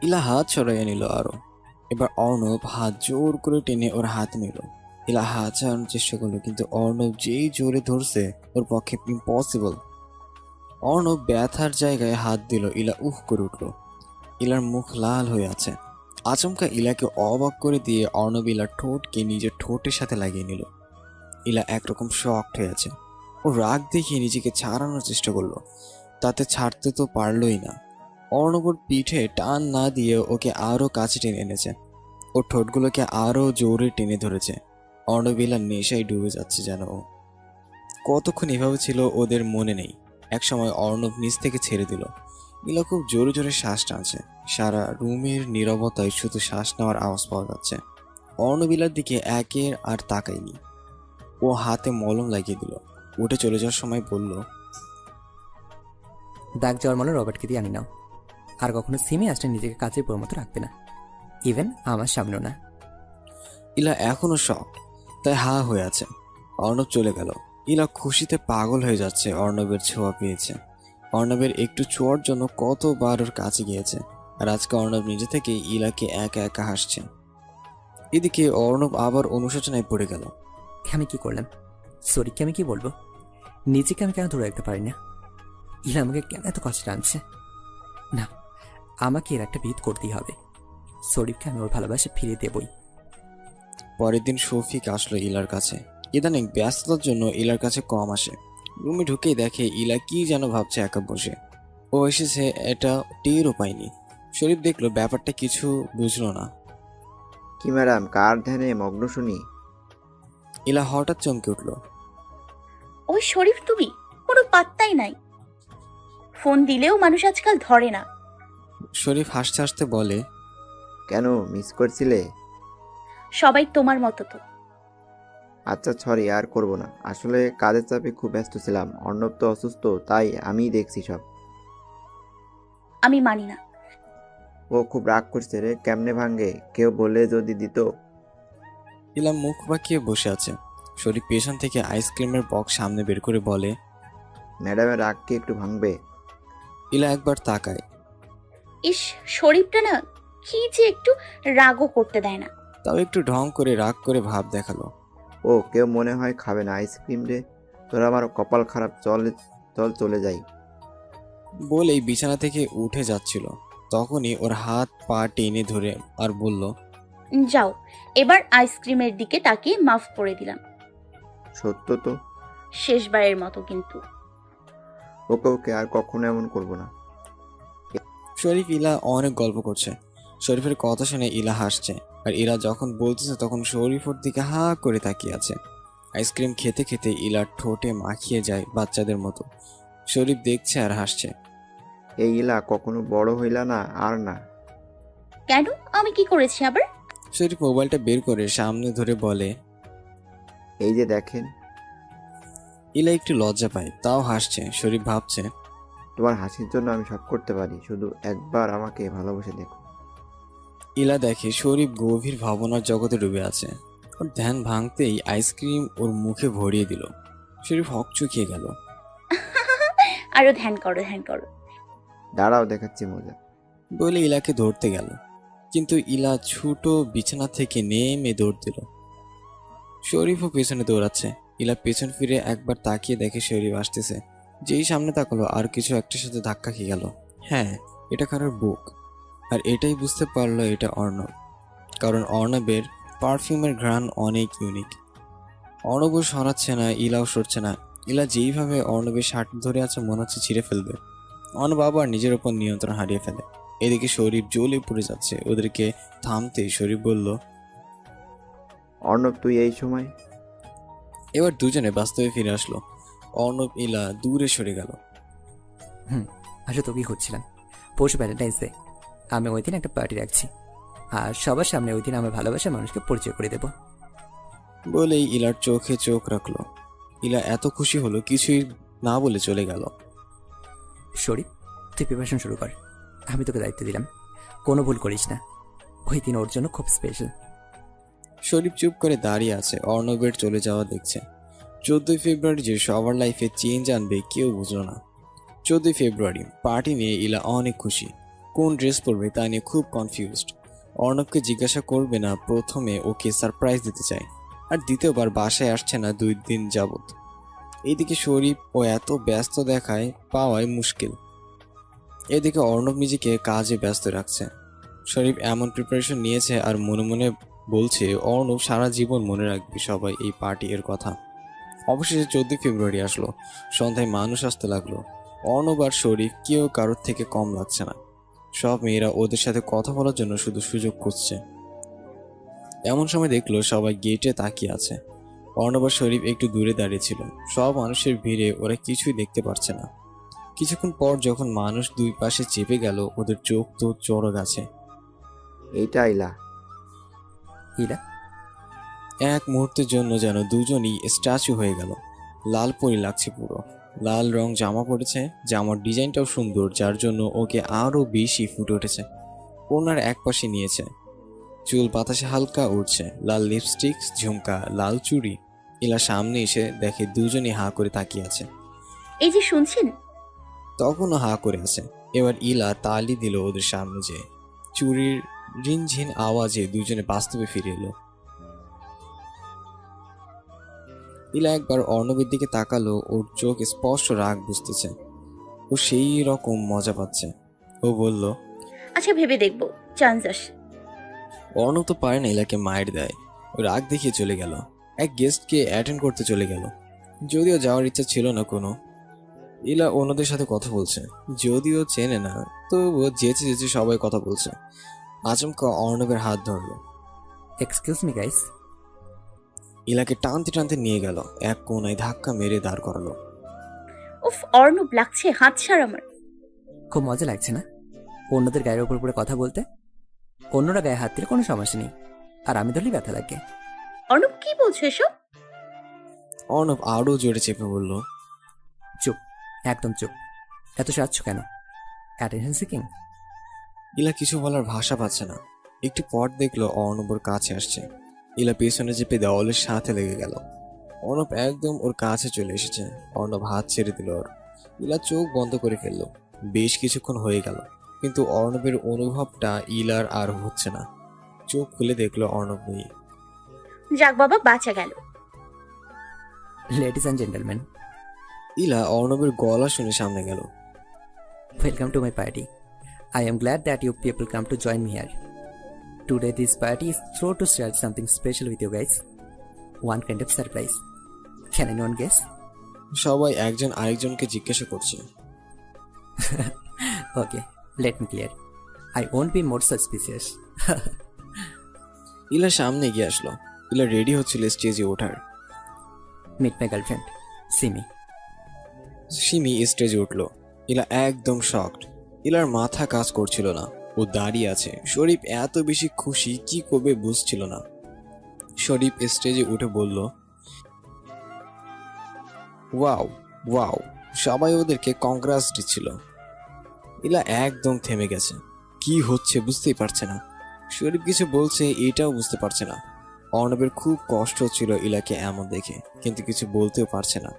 ইলা হাত সরাইয়ে নিল আরো। এবার অর্ণব হাত জোর করে টেনে ওর হাত নিল। ইলা হাত ছাড়ানোর চেষ্টা করলো, কিন্তু অর্ণব যেই জোরে ধরছে ওর পক্ষে ইম্পসিবল। অর্ণব ব্যথার জায়গায় হাত দিল, ইলা উফ করে উঠল। ইলার মুখ লাল হয়ে আছে। আচমকা ইলাকে অবাক করে দিয়ে অর্ণব ইলার ঠোঁটকে নিজের ঠোঁটের সাথে লাগিয়ে নিল। ইলা একরকম শকড হয়ে আছে। ও রাগ দেখিয়ে নিজেকে ছাড়ানোর চেষ্টা করলো, তাতে ছাড়তে তো পারলই না। অর্ণবর পিঠে টান না দিয়ে ওকে আরো কাছে টেনে এনেছে। ওর ঠোঁটগুলোকে আরো জোরে টেনে ধরেছে। অর্ণব ইলার নেশায় ডুবে যাচ্ছে যেন ও। কতক্ষণ এভাবে ছিল ওদের মনে নেই। একসময় অর্ণব নিচ থেকে ছেড়ে দিল। ইলা খুব জোরে জোরে শ্বাস টানছে। সারা রুমের নীরবতায় শুধু শ্বাস নেওয়ার আওয়াজ পাওয়া যাচ্ছে। অর্ণব ইলার দিকে একের আর তাকায়নি। ও হাতে মলম লাগিয়ে দিল। উঠে চলে যাওয়ার সময় বলল, দাগ যাওয়ার মলে রবার্টকে দিয়ে আনি নাও। আর কখনো সিমে আসলে নিজেকে কাজের পর রাখবে না, ইভেন আমার সামনেও না। ইলা এখনো শক, তাই হা হয়ে আছে। অর্ণব চলে গেল। ইলা খুশিতে পাগল হয়ে যাচ্ছে। অর্ণবের ছোঁয়া পেয়েছে। অর্ণবের একটু ছোঁয়ার জন্য কতবার ওর কাছে গিয়েছে, আর আজকে অর্ণব নিজে থেকে ইলাকে একা একা হাসছে। এদিকে অর্ণব আবার অনুশোচনায় পড়ে গেল। আমি কি করলাম? সরিকে আমি কি বলবো? নিজেকে আমি কেন ধরে রাখতে পারি না? ইলা আমাকে কেন এত কষ্ট আনছে? না, আমাকে এর একটা ভিত করতেই হবে। শরীফকে আমি ওর ভালোবাসা ফিরিয়ে দেবই। পরের দিন শফিক আসলো ইলার কাছে। ইদানিং ব্যস্ততার জন্য ইলার কাছে কম আসে। রুমে ঢুকেই দেখে ইলা কি যেন ভাবছে একা বসে। ও এসেছে এটা টেরও পায়নি। শরীফ দেখলো ব্যাপারটা, কিছু বুঝলো না। কি ম্যাডাম, কার ধ্যানে মগ্ন শুনি? ইলা হঠাৎ চমকে উঠল। ওই শরীফ, তুমি? কোনো পাত্তাই নাই। ফোন দিলেও মানুষ আজকাল ধরে না। শরীফ হাসতে হাসতে বলে, কেন, মিস করছিলে? সবাই তোমার মতো তো। আচ্ছা সরি, আর করব না। আসলে কাজের চাপে খুব ব্যস্ত ছিলাম। অর্ণব তো অসুস্থ, তাই আমিই দেখছি সব। আমি মানি না। ও খুব রাগ করছে রে, কেমনে ভাঙ্গে? কেউ বলে যদি দিত। ইলা মুখ বাঁকিয়ে বসে আছে। শরীফ পেছন থেকে আইসক্রিমের বক্স সামনে বের করে বলে, ম্যাডামের রাগ কি একটু ভাঙবে? ইলা একবার তাকায়। ইস, শরীফটা না কি যে একটু রাগও করতে দেয় না। তাও একটু ঢং করে রাগ করে ভাব দেখালো। ও কেউ মনে হয় খাবে না আইসক্রিম রে। তোর আমার কপাল খারাপ, চল চল চলে যাই। বলেই বিছানা থেকে উঠে যাচ্ছিল, তখনই ওর হাত পা টেনে ধরে আর বলল, যাও, এবার আইসক্রিমের দিকে তাকিয়ে মাফ করে দিলাম। সত্য তো? শেষবারের মতো কিন্তু। ওকে ওকে, আর কখনো এমন করব না। শরীফ ইলা অনেক গল্প করছে। শরীফের কথা শুনে ইলা হাসছে, আর ইলা যখন বলতেছে তখন শরীফ ওর দিকে হা করে তাকিয়ে আছে। আইসক্রিম খেতে খেতে ইলার ঠোঁটে মাখিয়ে যায় বাচ্চাদের মতো। শরীফ দেখছে আর হাসছে। এই ইলা, কখনো বড় হইলা না আর না? কেন, আমি কি করেছি আবার? শরীফ মোবাইলটা বের করে সামনে ধরে বলে, এই যে দেখেন। ইলা একটু লজ্জা পায়, তাও হাসছে। শরীফ ভাবছে, তোমার হাসির জন্য আমি সব করতে পারি, শুধু একবার আমাকে ভালোবেসে দেখো। ইলা দেখে শরীফ গভীর ভাবনার জগতে ডুবে আছে। ওর ধ্যান ভাঙতেই আইসক্রিম ওর মুখে ভরিয়ে দিল। শরীফ হকচকিয়ে গেল। আরো ধ্যান করো, ধ্যান করো। দাঁড়াও, দেখাচ্ছি মজা। বলে ইলাকে ধরতে গেল, কিন্তু ইলা ছোট বিছানা থেকে নেমে দৌড় দিল। শরীফও পেছনে দৌড়াচ্ছে। ইলা পেছন ফিরে একবার তাকিয়ে দেখে শরীফ আসতেছে। যেই সামনে তাকালো আর কিছু একটার সাথে ধাক্কা খেয়ে গেল। হ্যাঁ, এটা কারোর বুক। আর এটাই বুঝতে পারলো এটা অর্ণব, কারণ অর্ণবের পারফিউমের ঘ্রাণ অনেক ইউনিক। অর্ণবও সরাচ্ছে না, ইলাও সরছে না। ইলা যেইভাবে অর্ণবের শার্ট ধরে আছে মনে হচ্ছে ছিঁড়ে ফেলবে। অর্ণব আবার নিজের ওপর নিয়ন্ত্রণ হারিয়ে ফেলে। এদিকে শরীফ জ্বলে পড়ে যাচ্ছে। ওদেরকে থামতে শরীফ বলল, অর্ণব তুই এই সময়? এবার দুজনে বাস্তবে ফিরে আসলো। অর্ণব ইলা দূরে সরে গেল। আসলে তোকেই খুঁজছিলাম। পরশু ভ্যালেন্টাইন্স ডে। আমি ওই দিন একটা পার্টি রাখছি, আর সবার সামনে ওই দিন আমার ভালোবাসার মানুষকে পরিচয় করে দেব। বলেই ইলার চোখে চোখ রাখলো। ইলা এত খুশি হলো কিছুই না বলে চলে গেল। শরীফ, তুই প্রিপারেশন শুরু কর, আমি তোকে দায়িত্ব দিলাম। কোনো ভুল করিস না, ওই দিন ওর জন্য খুব স্পেশাল। শরীফ চুপ করে দাঁড়িয়ে আছে, অর্ণবের চলে যাওয়া দেখছে। 14ই ফেব্রুয়ারি যে সবার লাইফে চেঞ্জ আনবে কেউ বুঝলো না। 14ই ফেব্রুয়ারি পার্টি নিয়ে ইলা অনেক খুশি। কোন ড্রেস পরবে তা নিয়ে খুব কনফিউজড। অর্ণবকে জিজ্ঞাসা করবে না, প্রথমে ওকে সারপ্রাইজ দিতে চায়, আর দ্বিতীয়বার বাসায় আসছে না 2 দিন যাবত। এইদিকে শরীফ ও এত ব্যস্ত দেখায় পাওয়াই মুশকিল। এদিকে অর্ণব নিজেকে কাজে ব্যস্ত রাখছে। শরীফ এমন প্রিপারেশন নিয়েছে আর মনে মনে বলছে অর্ণব সারা জীবন মনে রাখবে সবাই এই পার্টি এর কথা। অবশেষে 14 ফেব্রুয়ারি আসলো। সন্ধ্যায় মানুষ আসতে লাগলো। অর্ণব আর শরীফ কেউ কারোর থেকে কম লাগছে না। সব মেয়েরা ওদের সাথে কথা বলার জন্য শুধু সুযোগ খুঁজছে। এমন সময় দেখলো সবাই গেটে তাকিয়ে আছে। অর্ণব আর শরীফ একটু দূরে দাঁড়িয়েছিল। সব মানুষের ভিড়ে ওরা কিছুই দেখতে পারছে না। কিছুক্ষণ পর যখন মানুষ দুই পাশে চেপে গেল, ওদের চোখ তো চড়ক আছে। এইটা ইলা। ইলা? এক মুহূর্তের জন্য যেন দুজনই স্ট্যাচু হয়ে গেল। লাল পরি লাগছে পুরো। লাল রং জামা পড়েছে, জামার ডিজাইনটাও সুন্দর, যার জন্য ওকে আরো বেশি ফুটে উঠেছে। ওনার এক পাশে নিয়েছে, চুল বাতাসে হালকা উঠছে, লাল লিপস্টিক, ঝুমকা, লাল চুড়ি। ইলা সামনে এসে দেখে দুজনই হা করে তাকিয়ে আছে। এই যে শুনছেন, তখনও হা করে আছে। এবার ইলা তালি দিল ওদের সামনে, যে চুরির রিনঝিন আওয়াজে দুজনে বাস্তবে ফিরে এলো। ইলা একবার অর্ণবের দিকে তাকালো, ওর চোখ স্পষ্ট রাগ বুঝতেছে। ও সেই রকম মজা পাচ্ছে। ও বলল, আচ্ছা ভেবে দেখবো, চান্স আসে। অর্ণব তো পারে না ইলাকে মায়ের দেয়। ও রাগ দেখিয়ে চলে গেল। এক গেস্টকে অ্যাটেন্ড করতে চলে গেল, যদিও যাওয়ার ইচ্ছা ছিল না কোনো। ইলা অন্যদের সাথে কথা বলছে, যদিও চেনে না, তবুও যেচে যেচে সবাই কথা বলছে। আচমকা অর্ণবের হাত ধরলো। Excuse me guys. ইলাকে টানতে টানতে নিয়ে গেল, এক কোনায় ধাক্কা মেরে দাঁড় করালো। উফ, অর্ণব লাগছে, হাত ছাড় আমার। খুব মজা লাগছে না অন্যদের গায়ের উপর উপরে কথা বলতে? অন্যরা গায়ে হাত দিলে কোনো সমস্যা নেই, আর আমি ধরলেই ব্যথা লাগে। অর্ণব কি বলছো এসব? অর্ণব আরো জোরে চেপে বলল, চুপ, একদম চুপ। এত সাচ্ছ কেন? Attention seeking? ইলা কিছু বলার ভাষা পাচ্ছে না। একটু পর দেখলো অর্ণব ওর কাছে আসছে। ইলা পেছনে চেপে দেওয়ালের সাথে লেগে গেল। অর্ণব একদম ওর কাছে চলে এসেছে। অর্ণব হাত ছেড়ে দিল ওর। ইলা চোখ বন্ধ করে ফেললো। বেশ কিছুক্ষণ হয়ে গেল, কিন্তু অর্ণবের অনুভবটা ইলার আর হচ্ছে না। চোখ খুলে দেখলো অর্ণব নেই। যাক বাবা, বাঁচা গেল। লেডিস অ্যান্ড জেন্টলম্যান, ইলা অর্ণবের গলা শুনে সামনে গেল। Welcome to my party. I am glad that you people come to join me here. Today this party is thrown to share something special with you guys. One kind of surprise. Can anyone guess? সবাই একজন আরেকজনকে জিজ্ঞাসা করছে। Okay, let me clear. I won't be more suspicious. ইলা সামনে গিয়ে আসলো। ইলা রেডি হচ্ছিল স্টেজে ওঠার। Meet my girlfriend, Simi. Simi স্টেজে উঠলো। ইলা একদম শকড। ইলার মাথা কাজ করছিল না। ও দাঁড়িয়ে আছে। শরীফ এত বেশি খুশি কি করবে বুঝছিল না। শরীফ স্টেজে উঠে বলল, ওয়াও ওয়াও। সবাই ওদেরকে কংগ্রাস দিচ্ছিল। ইলা একদম থেমে গেছে। কি হচ্ছে বুঝতেই পারছে না। শরীফ কিছু বলছে এটাও বুঝতে পারছে না। অর্ণবের খুব কষ্ট হচ্ছিল ইলাকে এমন দেখে, কিন্তু কিছু বলতেও পারছে না।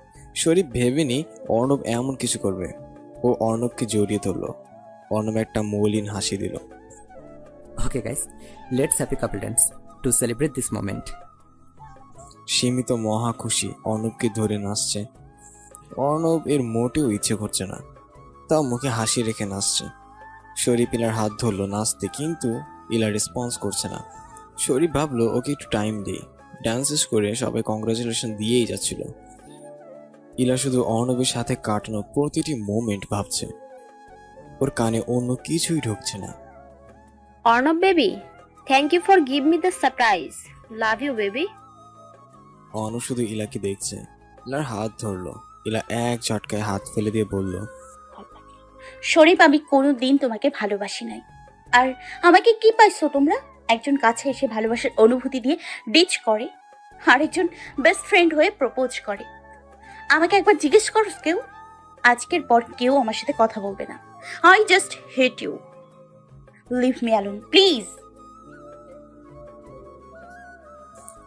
শরীফ ভেবেনি অর্ণব এমন কিছু করবে। ও অর্ণবকে জড়িয়ে ধরল। অর্ণব একটা মলিন হাসি দিল। Okay guys, let's have a couple dance to celebrate this moment. সীমিত মহা খুশি, অর্ণবকে ধরে নাচছে। অর্ণব এর মোটেও ইচ্ছে করছে না, তাও মুখে হাসি রেখে নাচছে। শরীফ ইলার হাত ধরলো নাচতে, কিন্তু ইলা রেসপন্স করছে না। শরীফ ভাবলো ওকে একটু টাইম দিই। ডান্সেস করে সবাই কংগ্রাচুলেশন দিয়েই যাচ্ছিল। ইলা শুধু অর্ণবের সাথে কাটানো প্রতিটি মোমেন্ট ভাবছে। ওর কানে অন্য কিছুই ঢুকছে না। Arnab baby, thank you for give me the surprise. Love you baby. Arnab শুধু ইলাকে দেখছে। ইলার হাত ধরলো। ইলা এক ঝটকায় হাত ফেলে দিয়ে বলল, শরীফ, আমি কোনোদিন তোমাকে ভালোবাসি নাই। আর আমাকে কি পাইছো তোমরা? একজন কাছে এসে ভালোবাসার অনুভূতি দিয়ে ডিচ করে, আরেকজন বেস্ট ফ্রেন্ড হয়ে প্রপোজ করে। আমাকে একবার জিজ্ঞেস করো কেউ? আজকের পর কেউ আমার সাথে কথা বলবে না। I just hate you. Leave me alone please.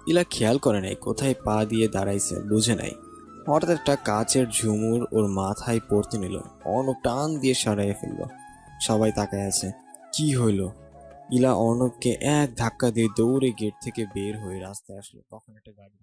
Ila খেয়াল করে নাই কোথায় পা দিয়ে দাঁড়াইছে, বুঝে নাই। হঠাৎ একটা কাচের ঝুমুর ওর মাথায় পড়তে নিল। অর্ণব টান দিয়ে সরাইয়ে ফেলল। সবাই তাকায় আছে। কি হইল? ইলা অর্ণবকে এক ধাক্কা দিয়ে দৌড়ে গেট থেকে বের হয়ে রাস্তায় আসলো। তখন একটা গাড়ি